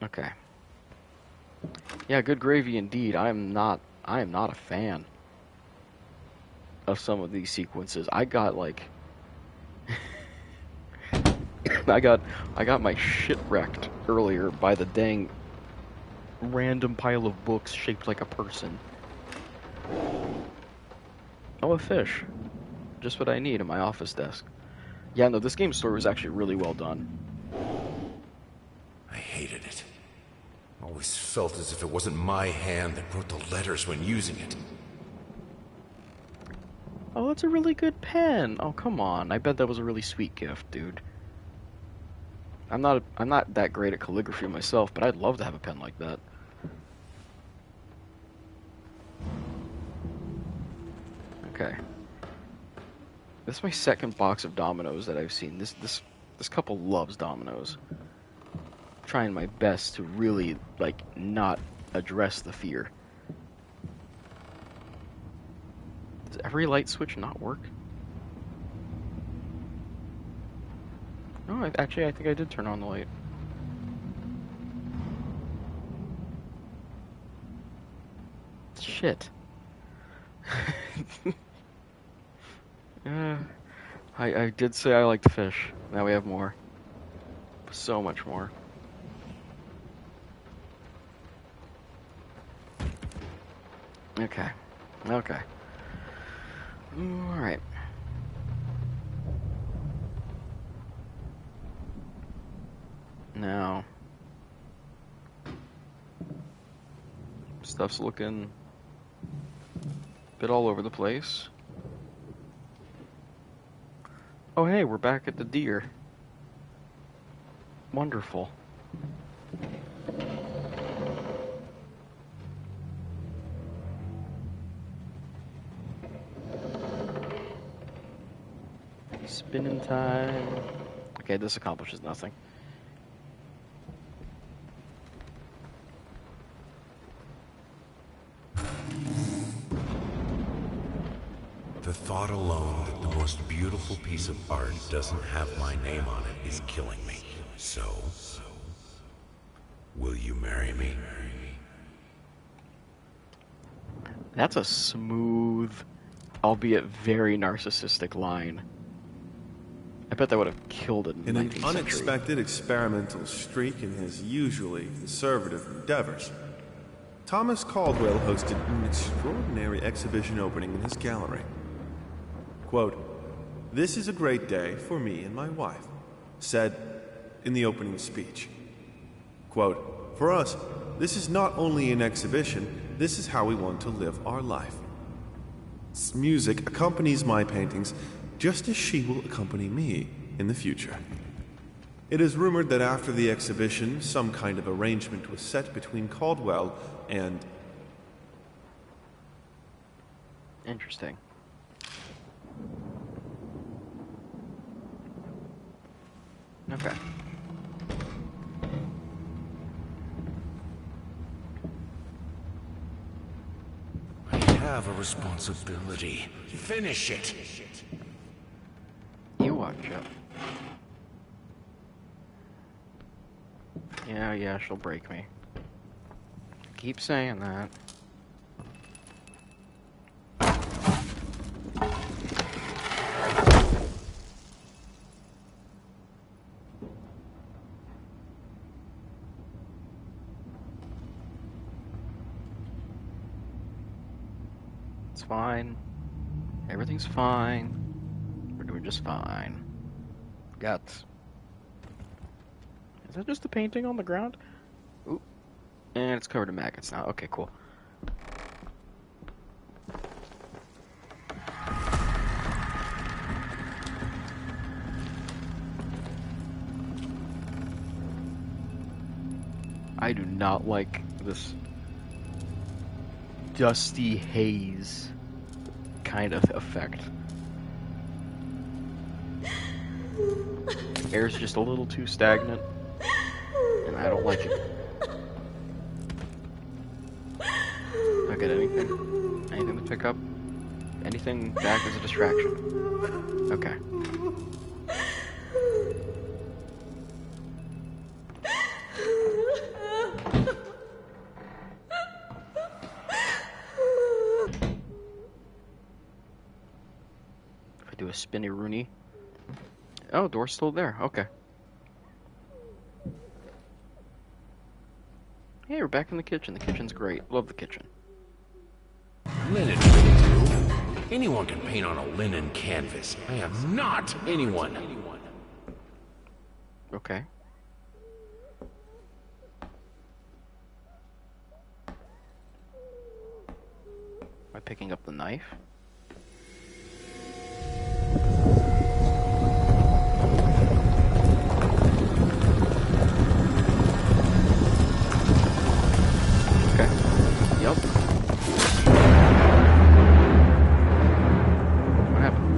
Okay. Yeah, good gravy indeed. I am not a fan of some of these sequences. I got like I got my shit wrecked earlier by the dang random pile of books shaped like a person. Oh, a fish. Just what I need in my office desk. Yeah, no, this game's story was actually really well done. I hated it. Always felt as if it wasn't my hand that wrote the letters when using it. Oh, that's a really good pen. Oh, come on. I bet that was a really sweet gift, dude. I'm not that great at calligraphy myself, but I'd love to have a pen like that. Okay. This is my second box of dominoes that I've seen. This couple loves dominoes. I'm trying my best to really, like, not address the fear. Does every light switch not work? No, I think I did turn on the light. Shit. I did say I liked fish. Now we have more. So much more. Okay. Okay. Alright. Now, stuff's looking a bit all over the place. Oh hey, we're back at the deer. Wonderful. Spinning time. Okay, this accomplishes nothing. The thought alone that the most beautiful piece of art doesn't have my name on it is killing me. So, will you marry me? That's a smooth, albeit very narcissistic line. I bet that would have killed it in the In an 19th century. unexpected experimental streak in his usually conservative endeavors, Thomas Caldwell hosted an extraordinary exhibition opening in his gallery. Quote, "This is a great day for me and my wife," said in the opening speech. Quote, "For us, this is not only an exhibition, this is how we want to live our life. Music accompanies my paintings just as she will accompany me in the future." It is rumored that after the exhibition, some kind of arrangement was set between Caldwell and... Interesting. Okay. I have a responsibility. Finish it. You watch out. Yeah, she'll break me. Keep saying that. It's fine. Everything's fine. We're doing just fine. Guts. Is that just a painting on the ground? Ooh. And it's covered in maggots now. Okay, cool. I do not like this dusty haze kind of effect. Air's just a little too stagnant, and I don't like it. Do I get anything? Anything to pick up? Anything back as a distraction? Okay. If I do a spinny Rooney. Oh, door's still there. Okay. Hey, we're back in the kitchen. The kitchen's great. Love the kitchen. Linen will do. Anyone can paint on a linen canvas. I am not anyone. Okay. Am I picking up the knife? Okay. Yep. What happened?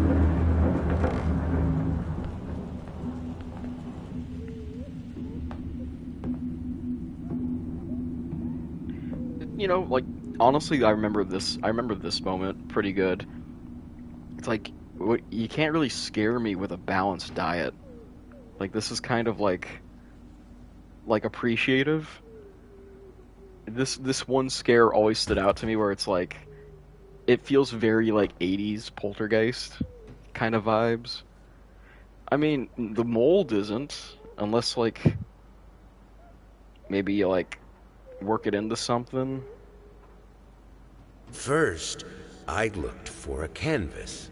You know, like, honestly, I remember this moment pretty good. It's like, you can't really scare me with a balanced diet. Like, this is kind of like appreciative. This one scare always stood out to me where it's like, it feels very like 80s Poltergeist kind of vibes. I mean, the mold isn't, unless like, maybe you like work it into something. First, I looked for a canvas.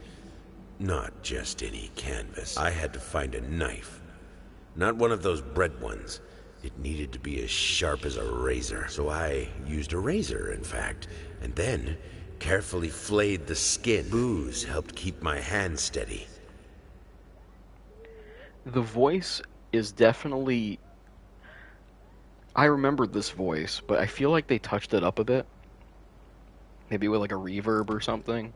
Not just any canvas. I had to find a knife. Not one of those bread ones. It needed to be as sharp as a razor. So I used a razor, in fact, and then carefully flayed the skin. Booze helped keep my hand steady. The voice is definitely... I remembered this voice, but I feel like they touched it up a bit. Maybe with like a reverb or something.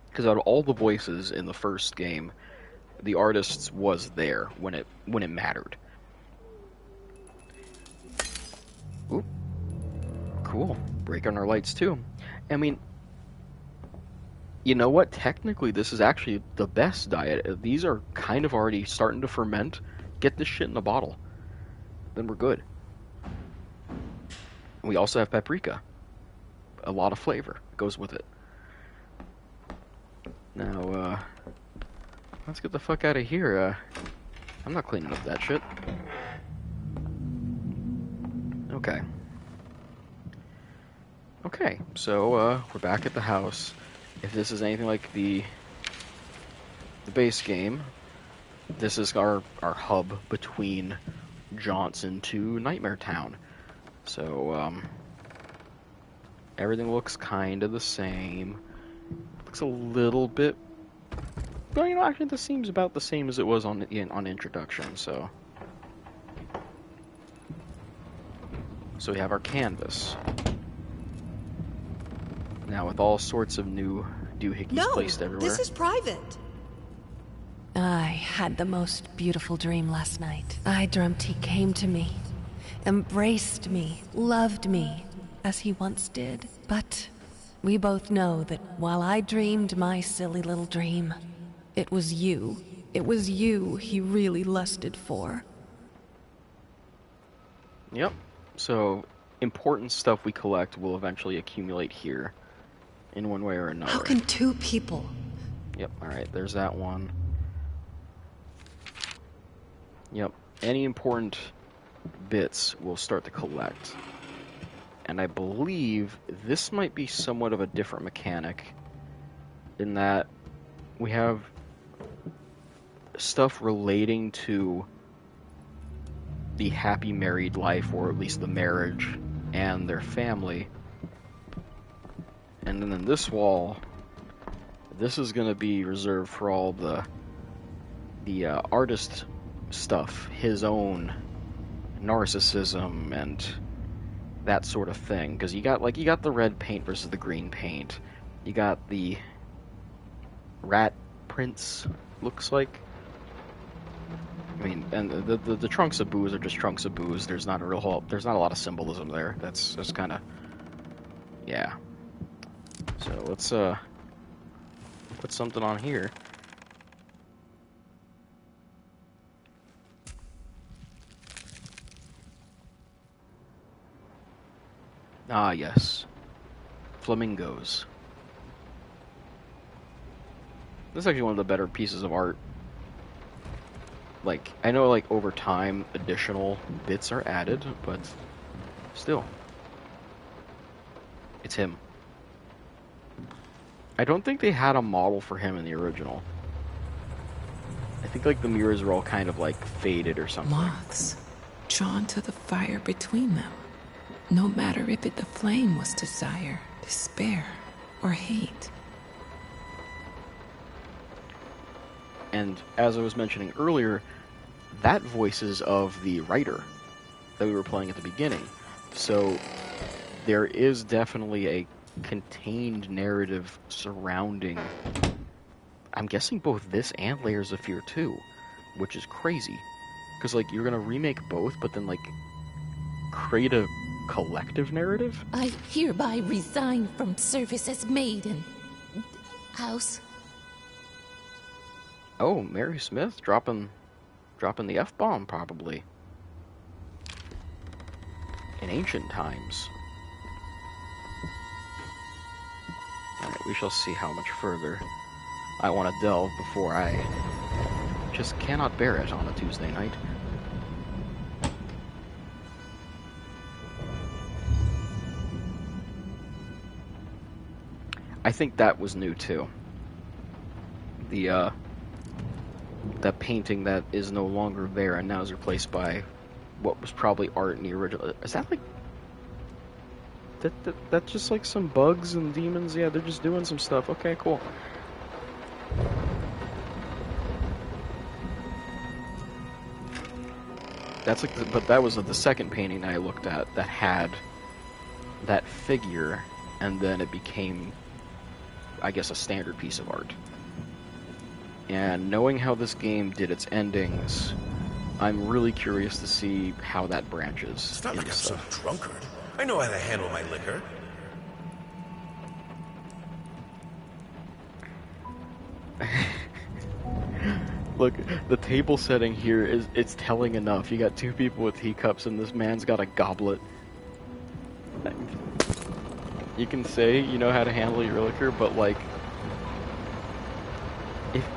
Because out of all the voices in the first game, the artist was there when it mattered. Ooh. Cool. Breaking our lights too. I mean, you know what? Technically, this is actually the best diet. These are kind of already starting to ferment. Get this shit in a bottle. Then we're good. And we also have paprika. A lot of flavor goes with it. Now, let's get the fuck out of here. I'm not cleaning up that shit. Okay. Okay, so, we're back at the house. If this is anything like the base game, this is our hub between Johnson to Nightmare Town. So, everything looks kind of the same. Looks a little bit... Well, you know, actually this seems about the same as it was on introduction, so... So we have our canvas. Now with all sorts of new doohickeys placed everywhere. This is private. I had the most beautiful dream last night. I dreamt he came to me, embraced me, loved me, as he once did. But we both know that while I dreamed my silly little dream, it was you It was you he really lusted for. Yep. So, important stuff we collect will eventually accumulate here in one way or another. How can two people? Yep, alright, there's that one. Yep, any important bits we'll start to collect. And I believe this might be somewhat of a different mechanic in that we have stuff relating to the happy married life, or at least the marriage and their family. And then in this wall, this is going to be reserved for all the artist stuff, his own narcissism and that sort of thing. Because you got the red paint versus the green paint. You got the rat prints, looks like. I mean, and the trunks of booze are just trunks of booze. There's not a lot of symbolism there. That's kind of, yeah. So let's put something on here. Ah, yes. Flamingos. This is actually one of the better pieces of art. Like, I know, like, over time, additional bits are added, but still. It's him. I don't think they had a model for him in the original. I think, like, the mirrors are all kind of, like, faded or something. Moths, drawn to the fire between them. No matter if the flame was desire, despair, or hate. And as I was mentioning earlier, that voices of the writer that we were playing at the beginning. So there is definitely a contained narrative surrounding, I'm guessing, both this and Layers of Fear 2, which is crazy. Because, like, you're going to remake both, but then, like, create a collective narrative? I hereby resign from service as maid in house. Oh, Mary Smith dropping the F-bomb, probably. In ancient times. Alright, we shall see how much further I want to delve before I just cannot bear it on a Tuesday night. I think that was new too. That painting that is no longer there and now is replaced by what was probably art in the original. Is that like that's just like some bugs and demons? Yeah, they're just doing some stuff. Okay, cool. That's like, but that was the second painting I looked at that had that figure, and then it became, I guess, a standard piece of art. And knowing how this game did its endings, I'm really curious to see how that branches. It's not like I'm some drunkard. I know how to handle my liquor. Look, the table setting here it's telling enough. You got two people with teacups and this man's got a goblet. You can say you know how to handle your liquor, but like,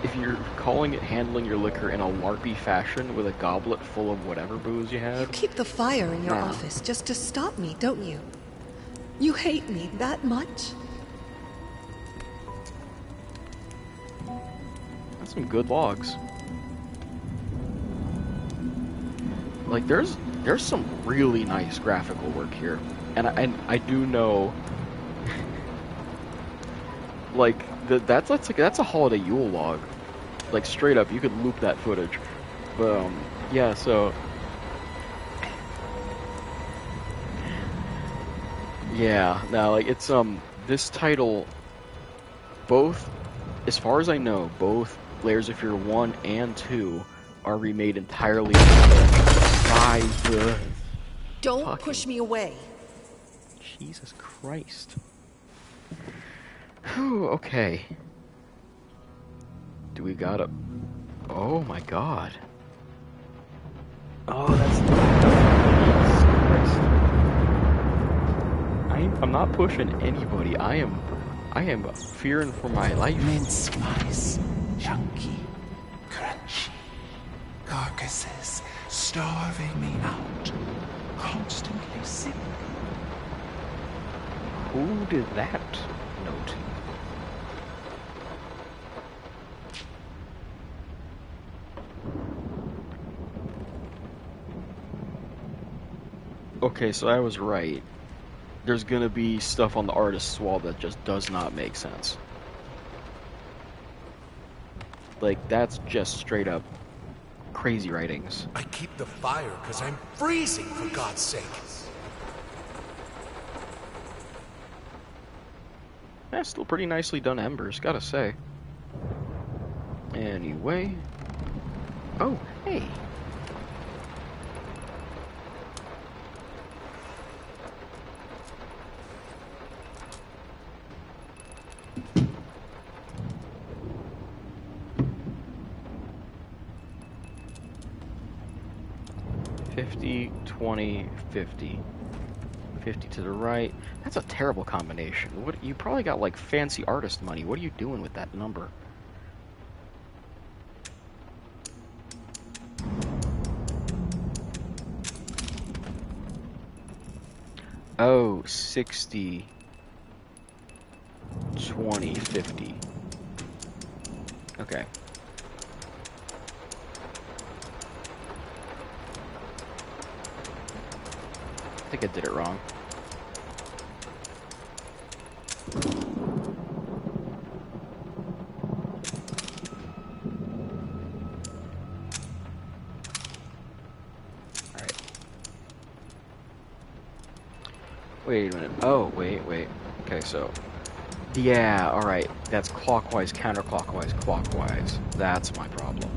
if you're calling it handling your liquor in a LARPy fashion with a goblet full of whatever booze you had... You keep the fire in your office just to stop me, don't you? You hate me that much? That's some good logs. Like, there's some really nice graphical work here. And I do know... like... That's a Holiday Yule log. Like, straight up, you could loop that footage. But, yeah, so... Yeah, now, like, it's, this title, both, as far as I know, both Layers of Fear 1 and 2 are remade entirely by the... Don't push me away. Jesus Christ. Whew, okay. Do we got a Oh my god. Oh, that's... I'm not pushing anybody. I am fearing for my life. Mince mice, chunky, crunchy, carcasses starving me out, constantly sick. Who did that note? Okay, so I was right. There's gonna be stuff on the artist's wall that just does not make sense. Like, that's just straight up crazy writings. I keep the fire because I'm freezing, for God's sake. Yeah, still pretty nicely done embers, gotta say. Anyway. Oh, hey. $50, $20, $50. 50 to the right. That's a terrible combination. What, you probably got like fancy artist money. What are you doing with that number? Oh, 60, 20, 50. Okay. I think I did it wrong. Alright. Wait a minute. Oh, wait. Okay, so... Yeah, alright. That's clockwise, counterclockwise, clockwise. That's my problem.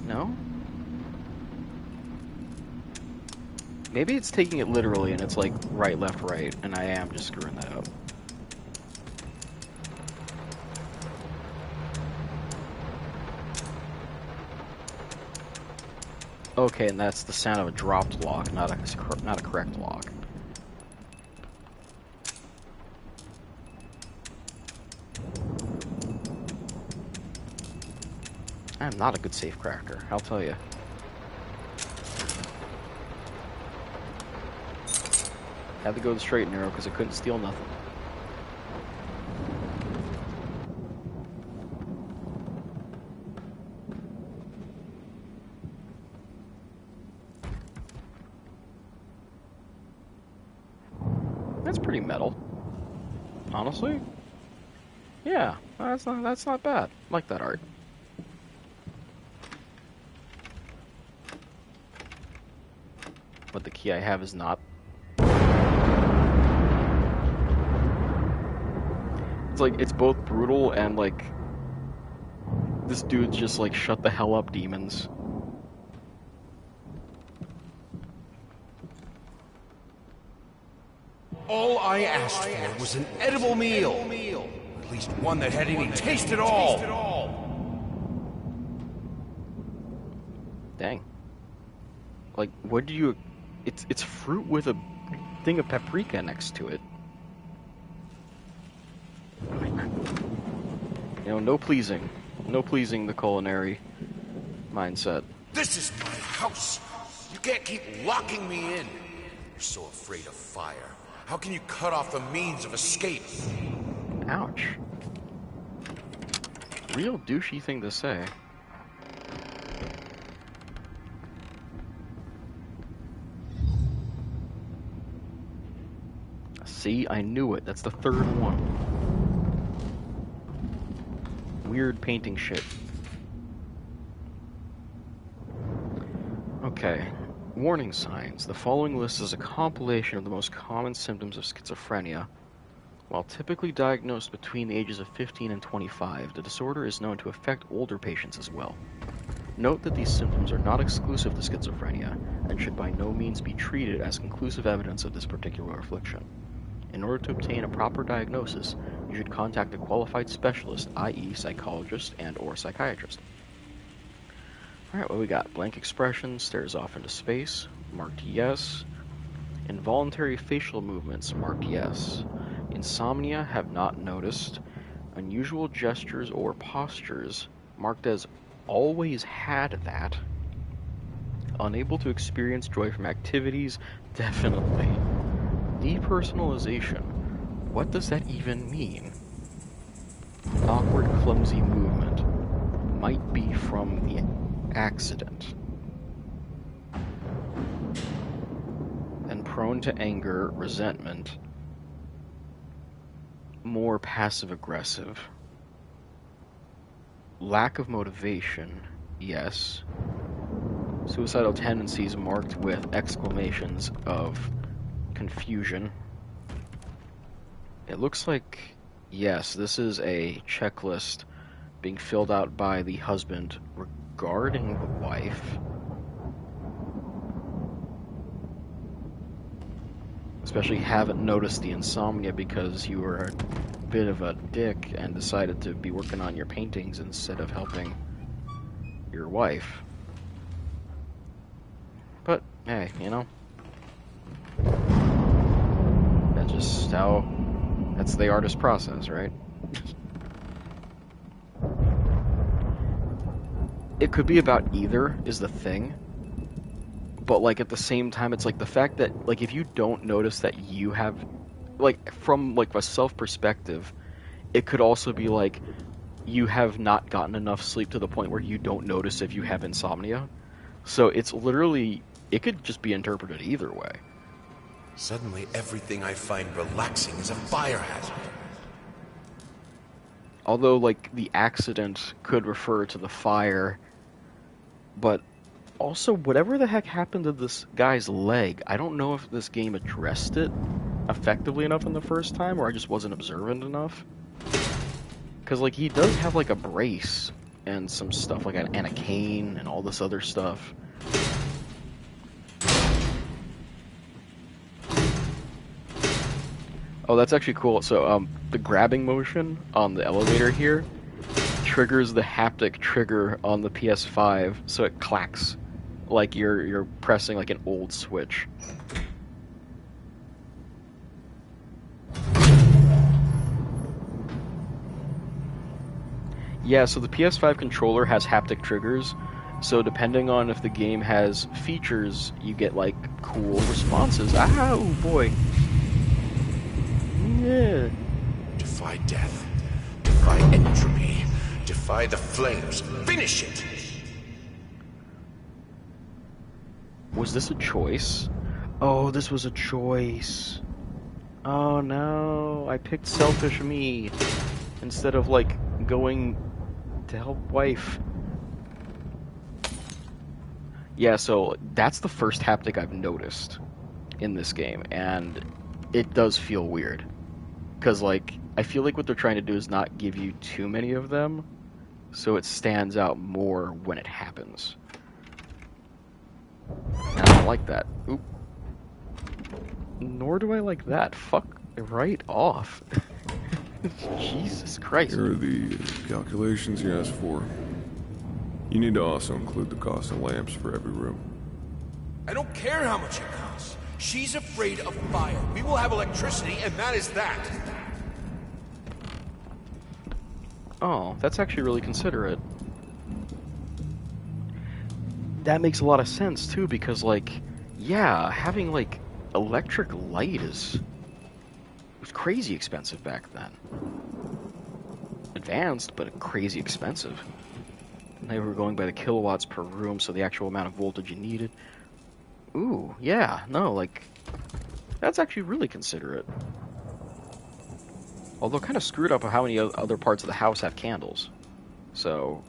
No? Maybe it's taking it literally and it's like right, left, right, and I am just screwing that up. Okay, and that's the sound of a dropped lock, not a correct lock. I am not a good safe cracker, I'll tell you. Had to go the straight and narrow because I couldn't steal nothing. That's pretty metal. Honestly? Yeah, that's not bad. I like that art. But the key I have is not. It's like, it's both brutal and like, this dude's just like, shut the hell up, demons. All I asked for was an edible meal. At least one that had any taste at all. Dang. Like, what do you... It's fruit with a thing of paprika next to it. You know, no pleasing. No pleasing the culinary mindset. This is my house. You can't keep locking me in. You're so afraid of fire. How can you cut off the means of escape? Ouch. Real douchey thing to say. See, I knew it. That's the third one. Weird painting shit. Okay. Warning signs. The following list is a compilation of the most common symptoms of schizophrenia. While typically diagnosed between the ages of 15 and 25, the disorder is known to affect older patients as well. Note that these symptoms are not exclusive to schizophrenia and should by no means be treated as conclusive evidence of this particular affliction. In order to obtain a proper diagnosis, you should contact a qualified specialist, i.e. psychologist and/or psychiatrist. Alright, what we got? Blank expression, stares off into space, marked yes. Involuntary facial movements, marked yes. Insomnia, have not noticed. Unusual gestures or postures, marked as always had that. Unable to experience joy from activities, definitely. Depersonalization, what does that even mean? Awkward, clumsy movement, might be from the accident. And prone to anger, resentment, more passive-aggressive. Lack of motivation, yes. Suicidal tendencies marked with exclamations of confusion. It looks like, yes, this is a checklist being filled out by the husband regarding the wife. Especially haven't noticed the insomnia because you were a bit of a dick and decided to be working on your paintings instead of helping your wife. But, hey, you know, that's just that's the artist process, right? It could be about either, is the thing. But, like, at the same time, it's like the fact that, like, if you don't notice that you have, like, from, like, a self-perspective, it could also be, like, you have not gotten enough sleep to the point where you don't notice if you have insomnia. So it's literally, it could just be interpreted either way. Suddenly, everything I find relaxing is a fire hazard. Although, like, the accident could refer to the fire, but also, whatever the heck happened to this guy's leg, I don't know if this game addressed it effectively enough in the first time, or I just wasn't observant enough. Because, like, he does have, like, a brace and some stuff, like, and a cane and all this other stuff. Oh, that's actually cool. So, the grabbing motion on the elevator here triggers the haptic trigger on the PS5, so it clacks like you're pressing like an old switch. Yeah, so the PS5 controller has haptic triggers, so depending on if the game has features, you get like cool responses. Ow, boy. Yeah. Defy death. Defy entropy. Defy the flames. Finish it! Was this a choice? Oh, this was a choice. Oh no, I picked selfish me instead of like going to help wife. Yeah, so that's the first haptic I've noticed in this game, and it does feel weird. Because, like, I feel like what they're trying to do is not give you too many of them, so it stands out more when it happens. I don't like that. Oop. Nor do I like that. Fuck right off. Jesus Christ. Here are the calculations you asked for. You need to also include the cost of lamps for every room. I don't care how much it costs. She's afraid of fire. We will have electricity, and that is that. Oh, that's actually really considerate. That makes a lot of sense, too, because, like, yeah, having, like, electric light was crazy expensive back then. Advanced, but crazy expensive. And they were going by the kilowatts per room, so the actual amount of voltage you needed. Ooh, yeah, no, like, that's actually really considerate. Although kind of screwed up how many other parts of the house have candles. So,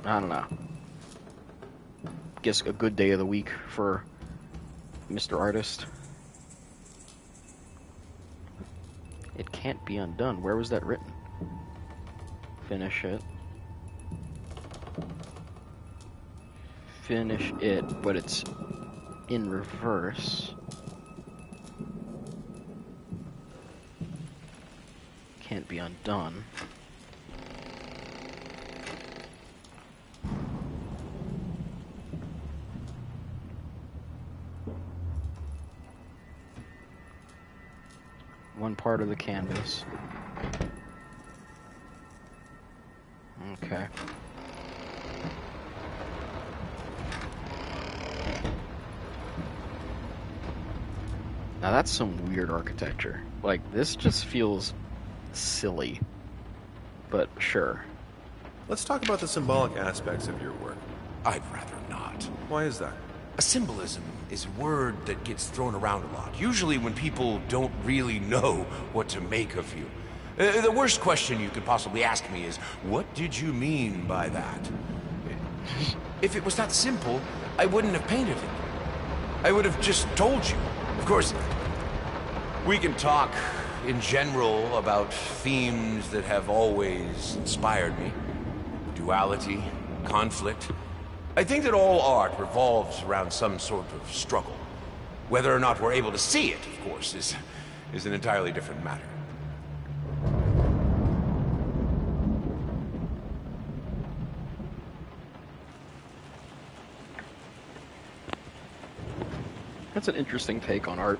I don't know. Guess a good day of the week for Mr. Artist. It can't be undone. Where was that written? Finish it. Finish it, but it's in reverse. Can't be undone. One part of the canvas. Okay. Now that's some weird architecture. Like, this just feels silly. But sure. Let's talk about the symbolic aspects of your work. I'd rather not. Why is that? A symbolism is a word that gets thrown around a lot, usually when people don't really know what to make of you. The worst question you could possibly ask me is, what did you mean by that? If it was that simple, I wouldn't have painted it. I would have just told you. Of course, we can talk in general about themes that have always inspired me. Duality, conflict. I think that all art revolves around some sort of struggle. Whether or not we're able to see it, of course, is an entirely different matter. That's an interesting take on art.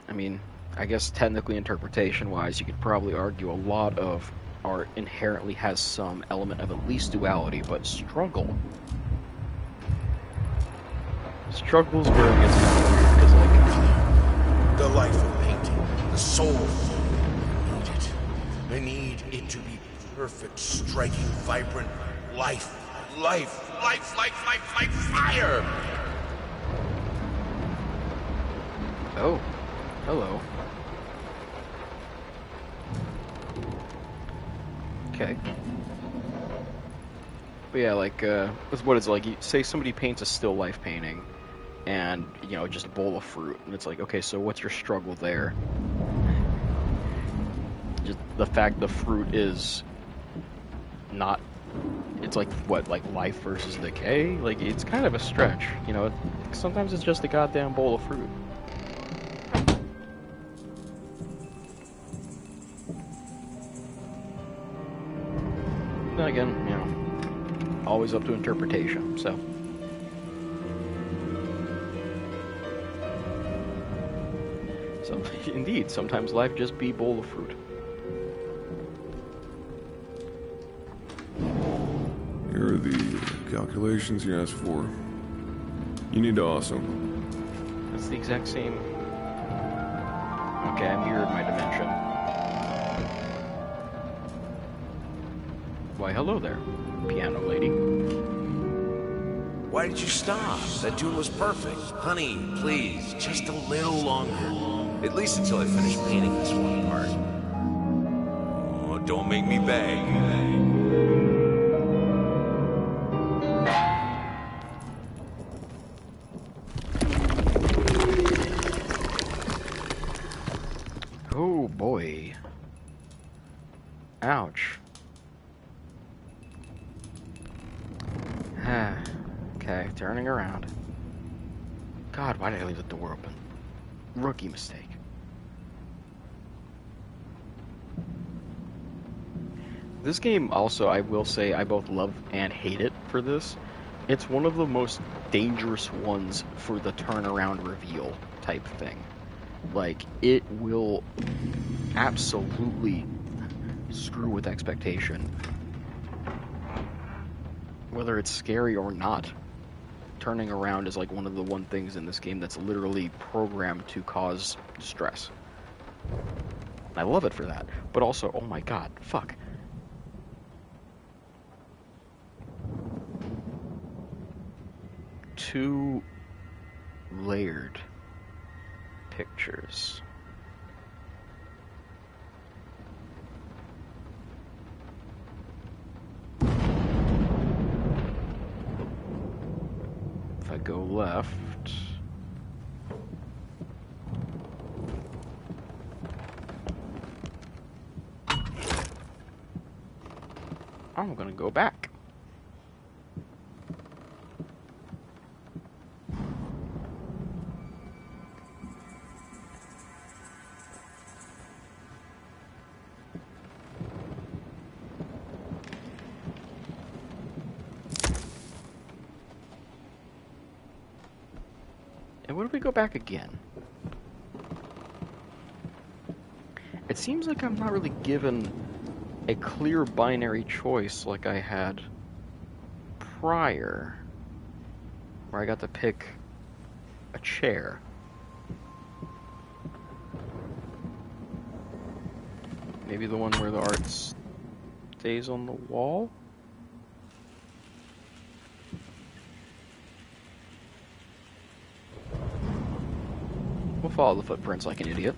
I mean, I guess technically interpretation-wise, you could probably argue a lot of art inherently has some element of at least duality, but struggle's where it gets kind of weird, because, like... The life of painting, the soul. I need it. I need it to be perfect, striking, vibrant life. Life, fire! Oh, hello. Okay. But yeah, like, that's what it's like. You say somebody paints a still life painting, and, you know, just a bowl of fruit, and it's like, okay, so what's your struggle there? Just the fact the fruit is not... It's like, what, like life versus decay? Like, it's kind of a stretch, you know? Sometimes it's just a goddamn bowl of fruit. Then again, you know, always up to interpretation, so. So, indeed, sometimes life just be bowl of fruit. Here are the calculations you asked for. You need to also... That's the exact same... Okay, I mirrored my dimension. Why, hello there, piano lady. Why did you stop? That tune was perfect. Honey, please, just a little longer. At least until I finish painting this one part. Oh, don't make me beg. Oh boy. Ouch. Okay, turning around. God, why did I leave the door open? Rookie mistake. This game also, I will say, I both love and hate it for this. It's one of the most dangerous ones for the turnaround reveal type thing. Like, it will absolutely screw with expectation. Whether it's scary or not, turning around is like one of the one things in this game that's literally programmed to cause stress. I love it for that. But also, oh my god, fuck. Two layered pictures. If I go left, I'm gonna go back. And what if we go back again? It seems like I'm not really given a clear binary choice like I had prior, where I got to pick a chair. Maybe the one where the art stays on the wall? We'll follow the footprints like an idiot.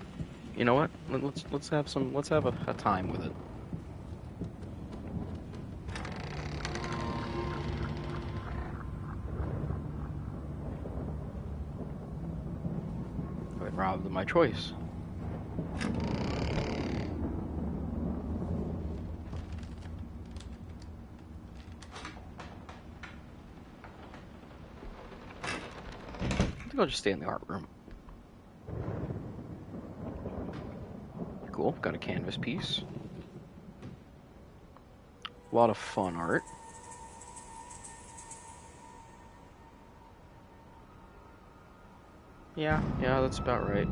You know what? Let's have a time with it. I'd robbed of my choice. I think I'll just stay in the art room. Cool, got a canvas piece. A lot of fun art. Yeah, that's about right.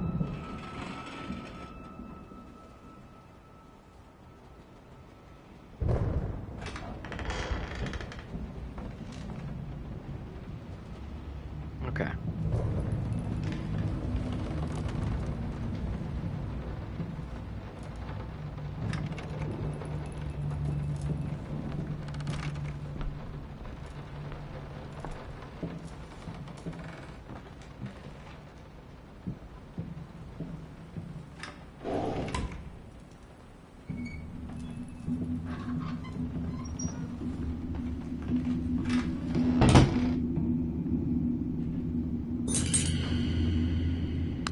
Okay.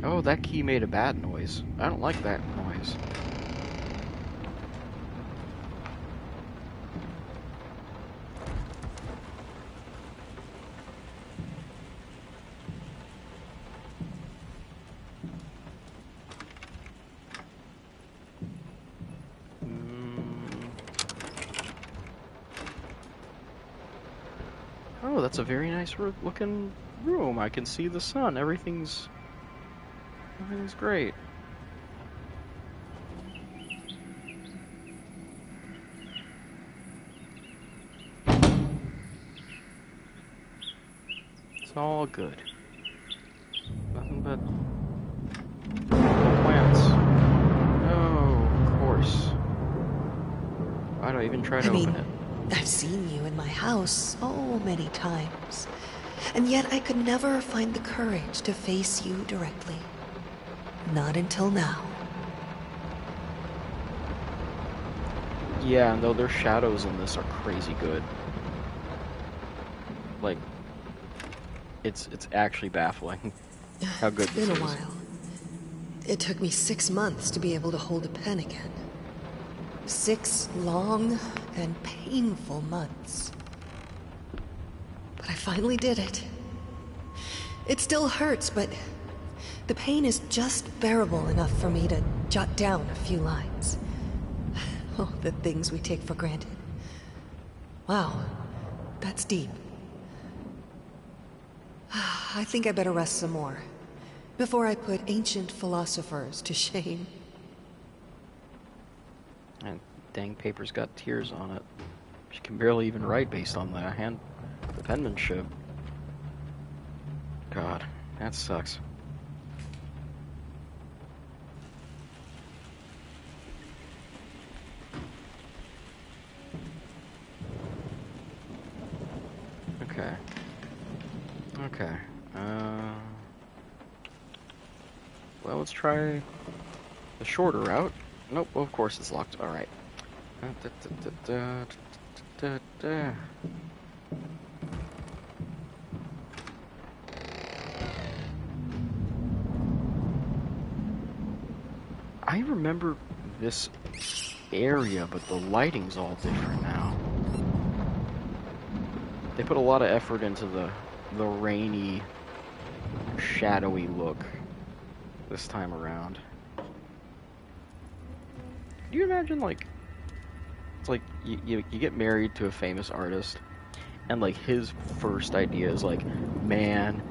Oh, that key made a bad noise. I don't like that noise. Oh, that's a very nice looking room. I can see the sun. Everything's great. It's all good. Nothing but plants. Oh, of course. Why do I even try to open it? I've seen you in my house so many times, and yet I could never find the courage to face you directly. Not until now. Yeah, and though their shadows in this are crazy good. Like, it's actually baffling how good this is. It's been a while. It took me 6 months to be able to hold a pen again. 6 long and painful months. But I finally did it. It still hurts, but the pain is just bearable enough for me to jot down a few lines. Oh, the things we take for granted. Wow, that's deep. I think I better rest some more, before I put ancient philosophers to shame. And dang paper's got tears on it. She can barely even write based on the penmanship. God, that sucks. Okay. Well, let's try the shorter route. Nope, well, of course it's locked. Alright. I remember this area, but the lighting's all different now. They put a lot of effort into the rainy, shadowy look this time around. Do you imagine, like, it's like you get married to a famous artist, and like his first idea is like, man,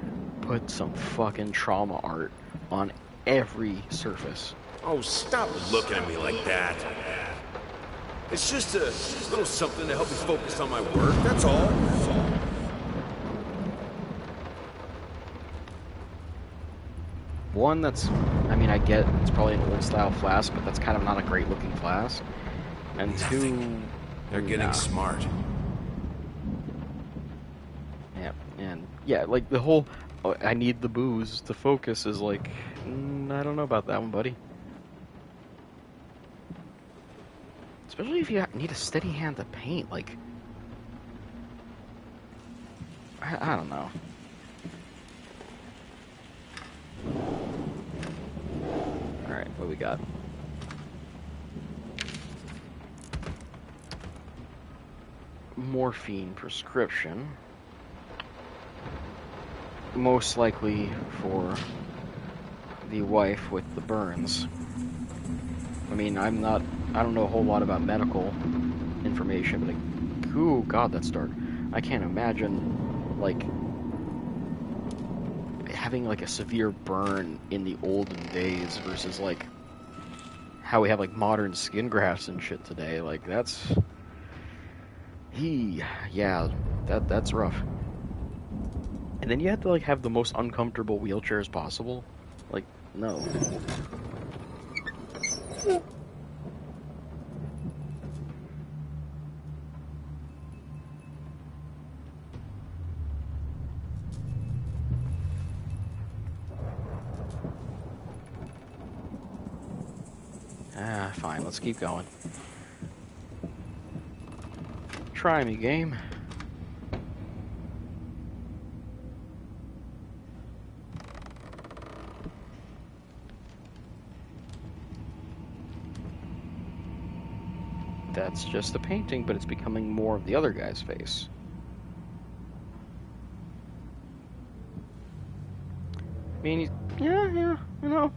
put some fucking trauma art on every surface. Oh, stop looking at me like that. It's just a little something to help me focus on my work, that's all. One, that's, I mean, I get it's probably an old style flask, but that's kind of not a great looking flask. And Nothing. two, They're getting smart. Yeah, and yeah, like the whole, oh, I need the booze to focus is like, I don't know about that one, buddy. Especially if you need a steady hand to paint, like, I don't know. Alright, what we got? Morphine prescription. Most likely for the wife with the burns. I mean, I don't know a whole lot about medical information, but like, ooh, God, that's dark. I can't imagine, like, having like a severe burn in the olden days versus like how we have like modern skin grafts and shit today. Like, yeah, that's rough. And then you have to like have the most uncomfortable wheelchairs possible. Like, no. Fine, let's keep going. Try me, game. That's just a painting, but it's becoming more of the other guy's face. I mean, yeah, you know.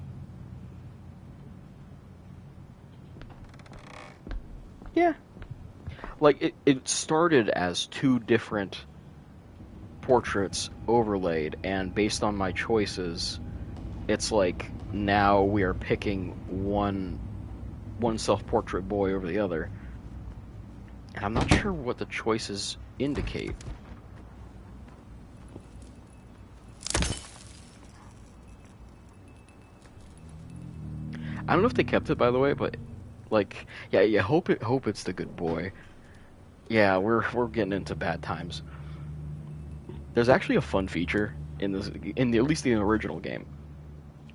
Yeah. Like, it started as two different portraits overlaid, and based on my choices, it's like now we are picking one self-portrait boy over the other. And I'm not sure what the choices indicate. I don't know if they kept it, by the way, but like, yeah, hope it's the good boy. Yeah, we're getting into bad times. There's actually a fun feature in this, at least the original game,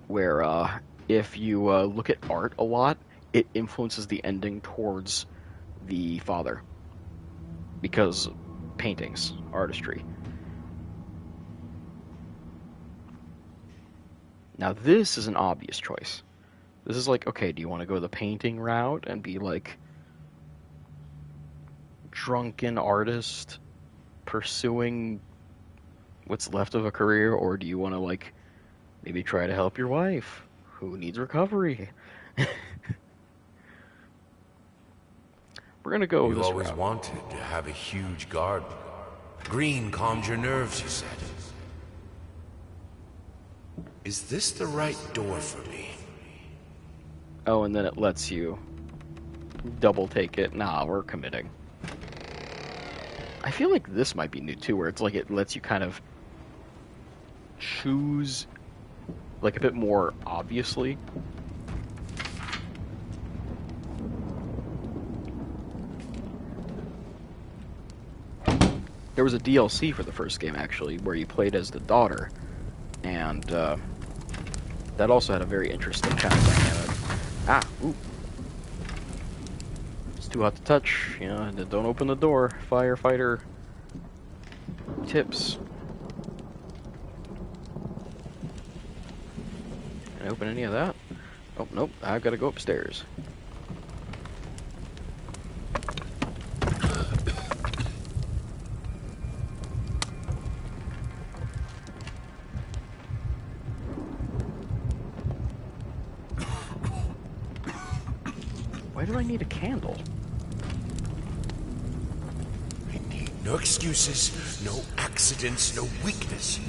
where if you look at art a lot, it influences the ending towards the father, because paintings, artistry. Now this is an obvious choice. This is like, okay, do you want to go the painting route and be like drunken artist pursuing what's left of a career, or do you want to like maybe try to help your wife who needs recovery? We're gonna go You this always route. wanted to have a huge garden. Green calms your nerves, you said. Is this the right door for me? Oh, and then it lets you double take it. Nah, we're committing. I feel like this might be new too, where it's like it lets you kind of choose like a bit more obviously. There was a DLC for the first game, actually, where you played as the daughter, and that also had a very interesting kind of dynamic. Ooh. It's too hot to touch, you know, don't open the door. Firefighter tips. Can I open any of that? Oh, nope, I've got to go upstairs. Why do I need a candle? I need no excuses, no accidents, no weakness.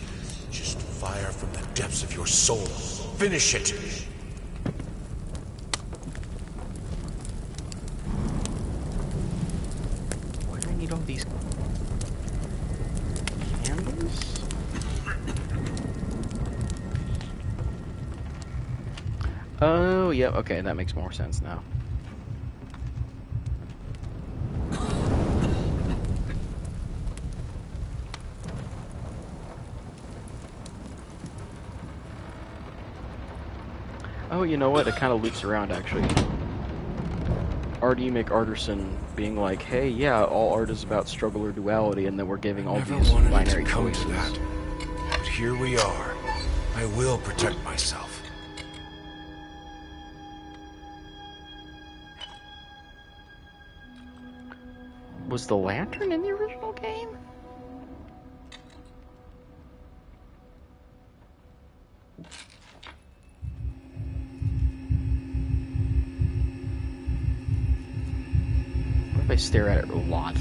Just fire from the depths of your soul. Finish it! Why do I need all these candles? Oh, yeah, okay, that makes more sense now. Oh, you know what? It kind of loops around, actually. R.D. McArterson being like, hey, yeah, all art is about struggle or duality, and then we're giving all these binary choices. That. But here we are. I will protect myself. Was the lantern in the original game? What if I stare at it a lot?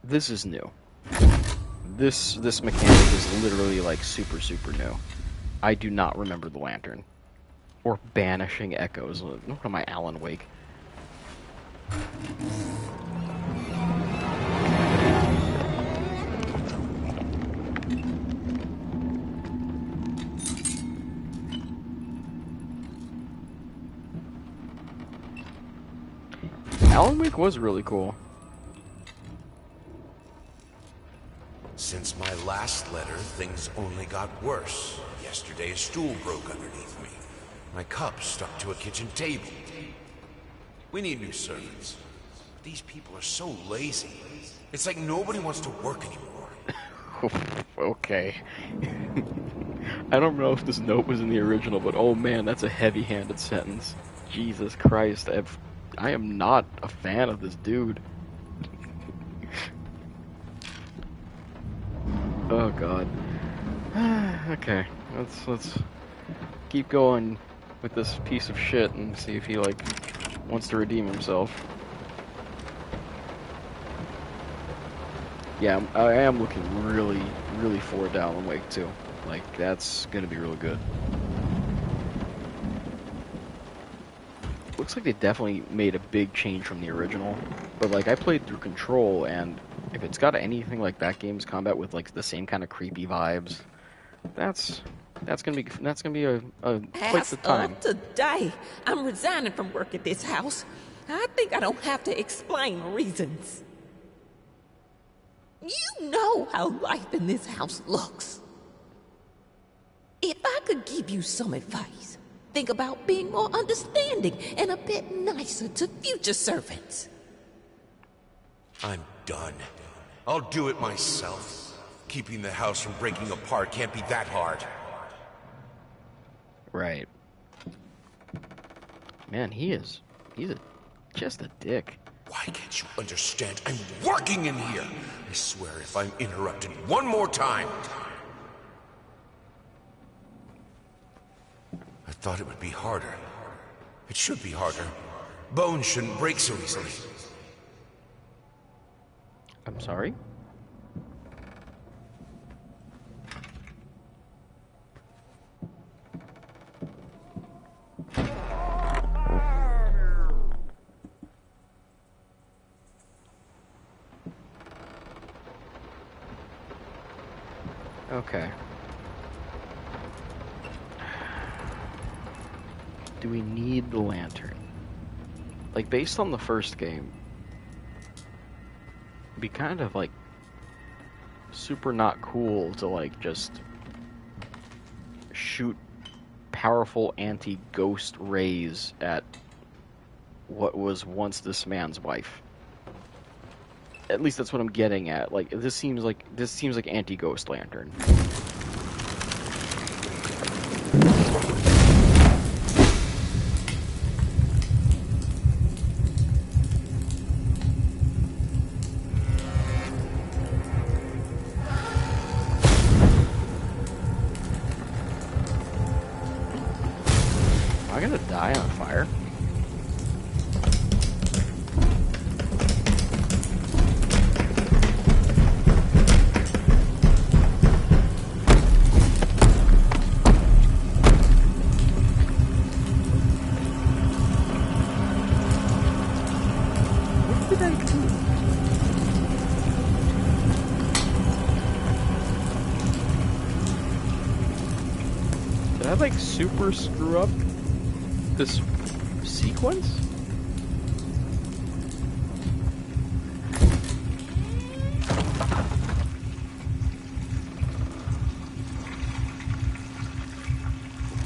This is new. This mechanic is literally like super new. I do not remember the lantern. Or banishing echoes. What am I, Alan Wake? Alan Wake was really cool. Since my last letter, things only got worse. Yesterday, a stool broke underneath me. My cup stuck to a kitchen table. We need new servants. These people are so lazy. It's like nobody wants to work anymore. Okay. I don't know if this note was in the original, but oh man, that's a heavy-handed sentence. Jesus Christ, I am not a fan of this dude. Oh god. Okay, let's keep going with this piece of shit and see if he like wants to redeem himself. Yeah, I am looking really forward to Alan Wake 2. Like, that's gonna be really good. Looks like they definitely made a big change from the original, but like I played through Control, and if it's got anything like that game's combat with like the same kind of creepy vibes, that's gonna be a quite the time. Today, I'm resigning from work at this house. I think I don't have to explain reasons. You know how life in this house looks. If I could give you some advice, think about being more understanding and a bit nicer to future servants. I'm done. I'll do it myself. Keeping the house from breaking apart can't be that hard. Right. Man, he's just a dick. Why can't you understand? I'm working in here! I swear if I'm interrupted one more time... I thought it would be harder. It should be harder. Bones shouldn't break so easily. I'm sorry? Okay. Do we need the lantern? Like, based on the first game, it'd be kind of like super not cool to like just shoot powerful anti-ghost rays at what was once this man's wife. At least that's what I'm getting at. Like, this seems like anti-ghost lantern. guy on fire. What did I do? Did I like super screw up this sequence?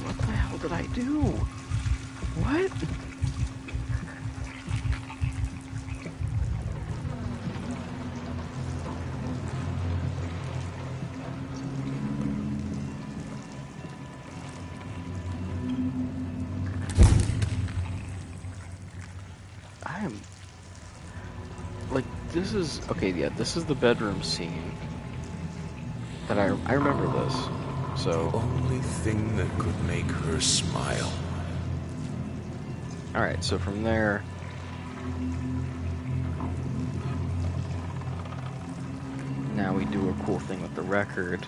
What the hell did I do? What? This is, okay, yeah, this is the bedroom scene that I remember this, so. The only thing that could make her smile. Alright, so from there, now we do a cool thing with the record.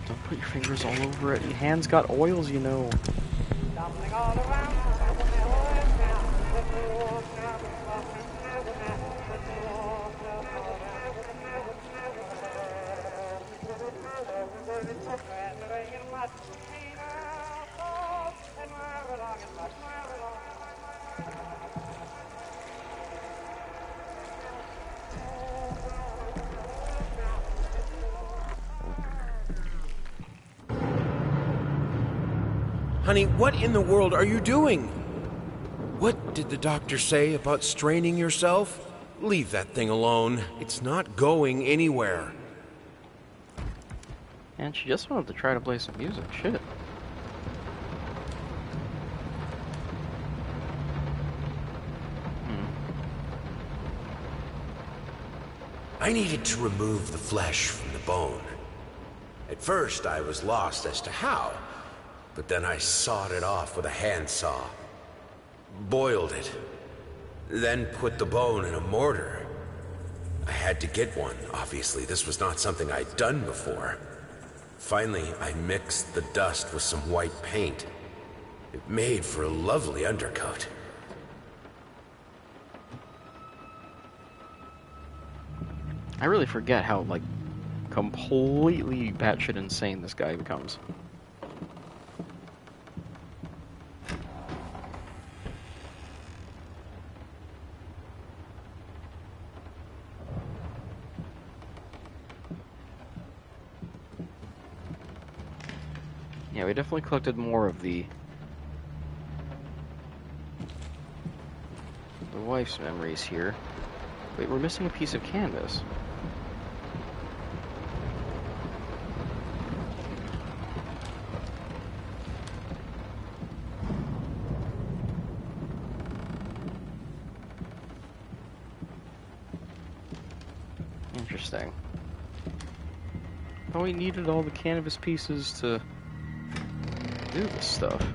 Don't put your fingers all over it, your hands got oils, you know. Honey, what in the world are you doing? What did the doctor say about straining yourself? Leave that thing alone. It's not going anywhere. And she just wanted to try to play some music, shit. I needed to remove the flesh from the bone. At first, I was lost as to how, but then I sawed it off with a handsaw. Boiled it. Then put the bone in a mortar. I had to get one, obviously. This was not something I'd done before. Finally, I mixed the dust with some white paint. It made for a lovely undercoat. I really forget how, like, completely batshit insane this guy becomes. Yeah, we definitely collected more of the wife's memories here. Wait, we're missing a piece of canvas. Interesting. Oh, we needed all the canvas pieces to do this stuff.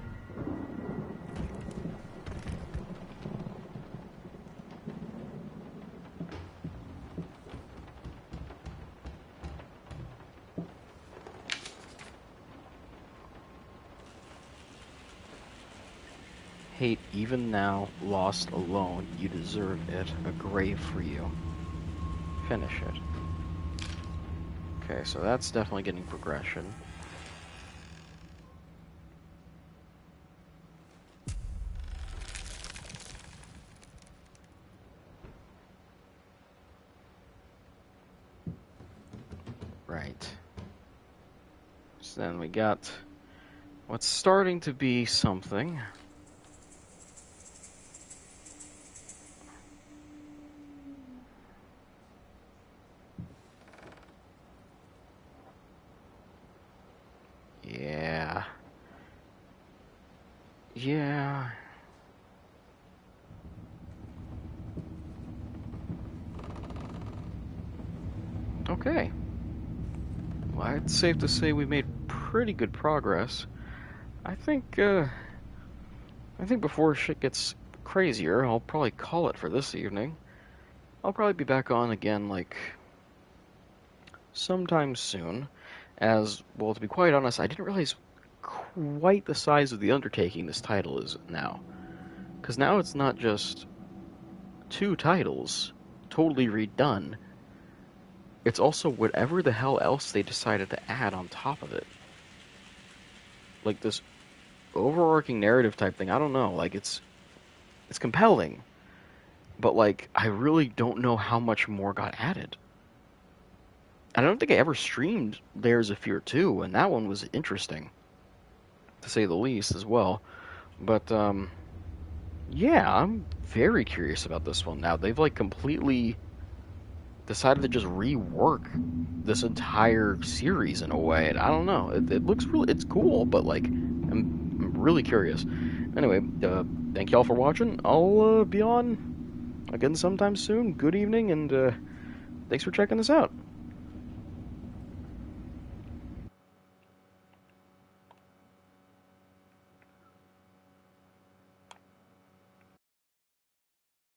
Hate, even now, lost alone, you deserve it. A grave for you. Finish it. Okay, so that's definitely getting progression. Right. So then we got what's starting to be something. Yeah. Yeah. Okay. Why it's safe to say we made pretty good progress. I think before shit gets crazier, I'll probably call it for this evening. I'll probably be back on again, like, sometime soon. As, well, to be quite honest, I didn't realize quite the size of the undertaking this title is now. Because now it's not just 2 titles, totally redone. It's also whatever the hell else they decided to add on top of it. Like this overarching narrative type thing, I don't know, like it's compelling. But like, I really don't know how much more got added. I don't think I ever streamed Layers of Fear 2, and that one was interesting, to say the least, as well. But, yeah, I'm very curious about this one now. They've, like, completely decided to just rework this entire series in a way, and I don't know. It looks really, it's cool, but, like, I'm really curious. Anyway, thank y'all for watching. I'll be on again sometime soon. Good evening, and thanks for checking this out.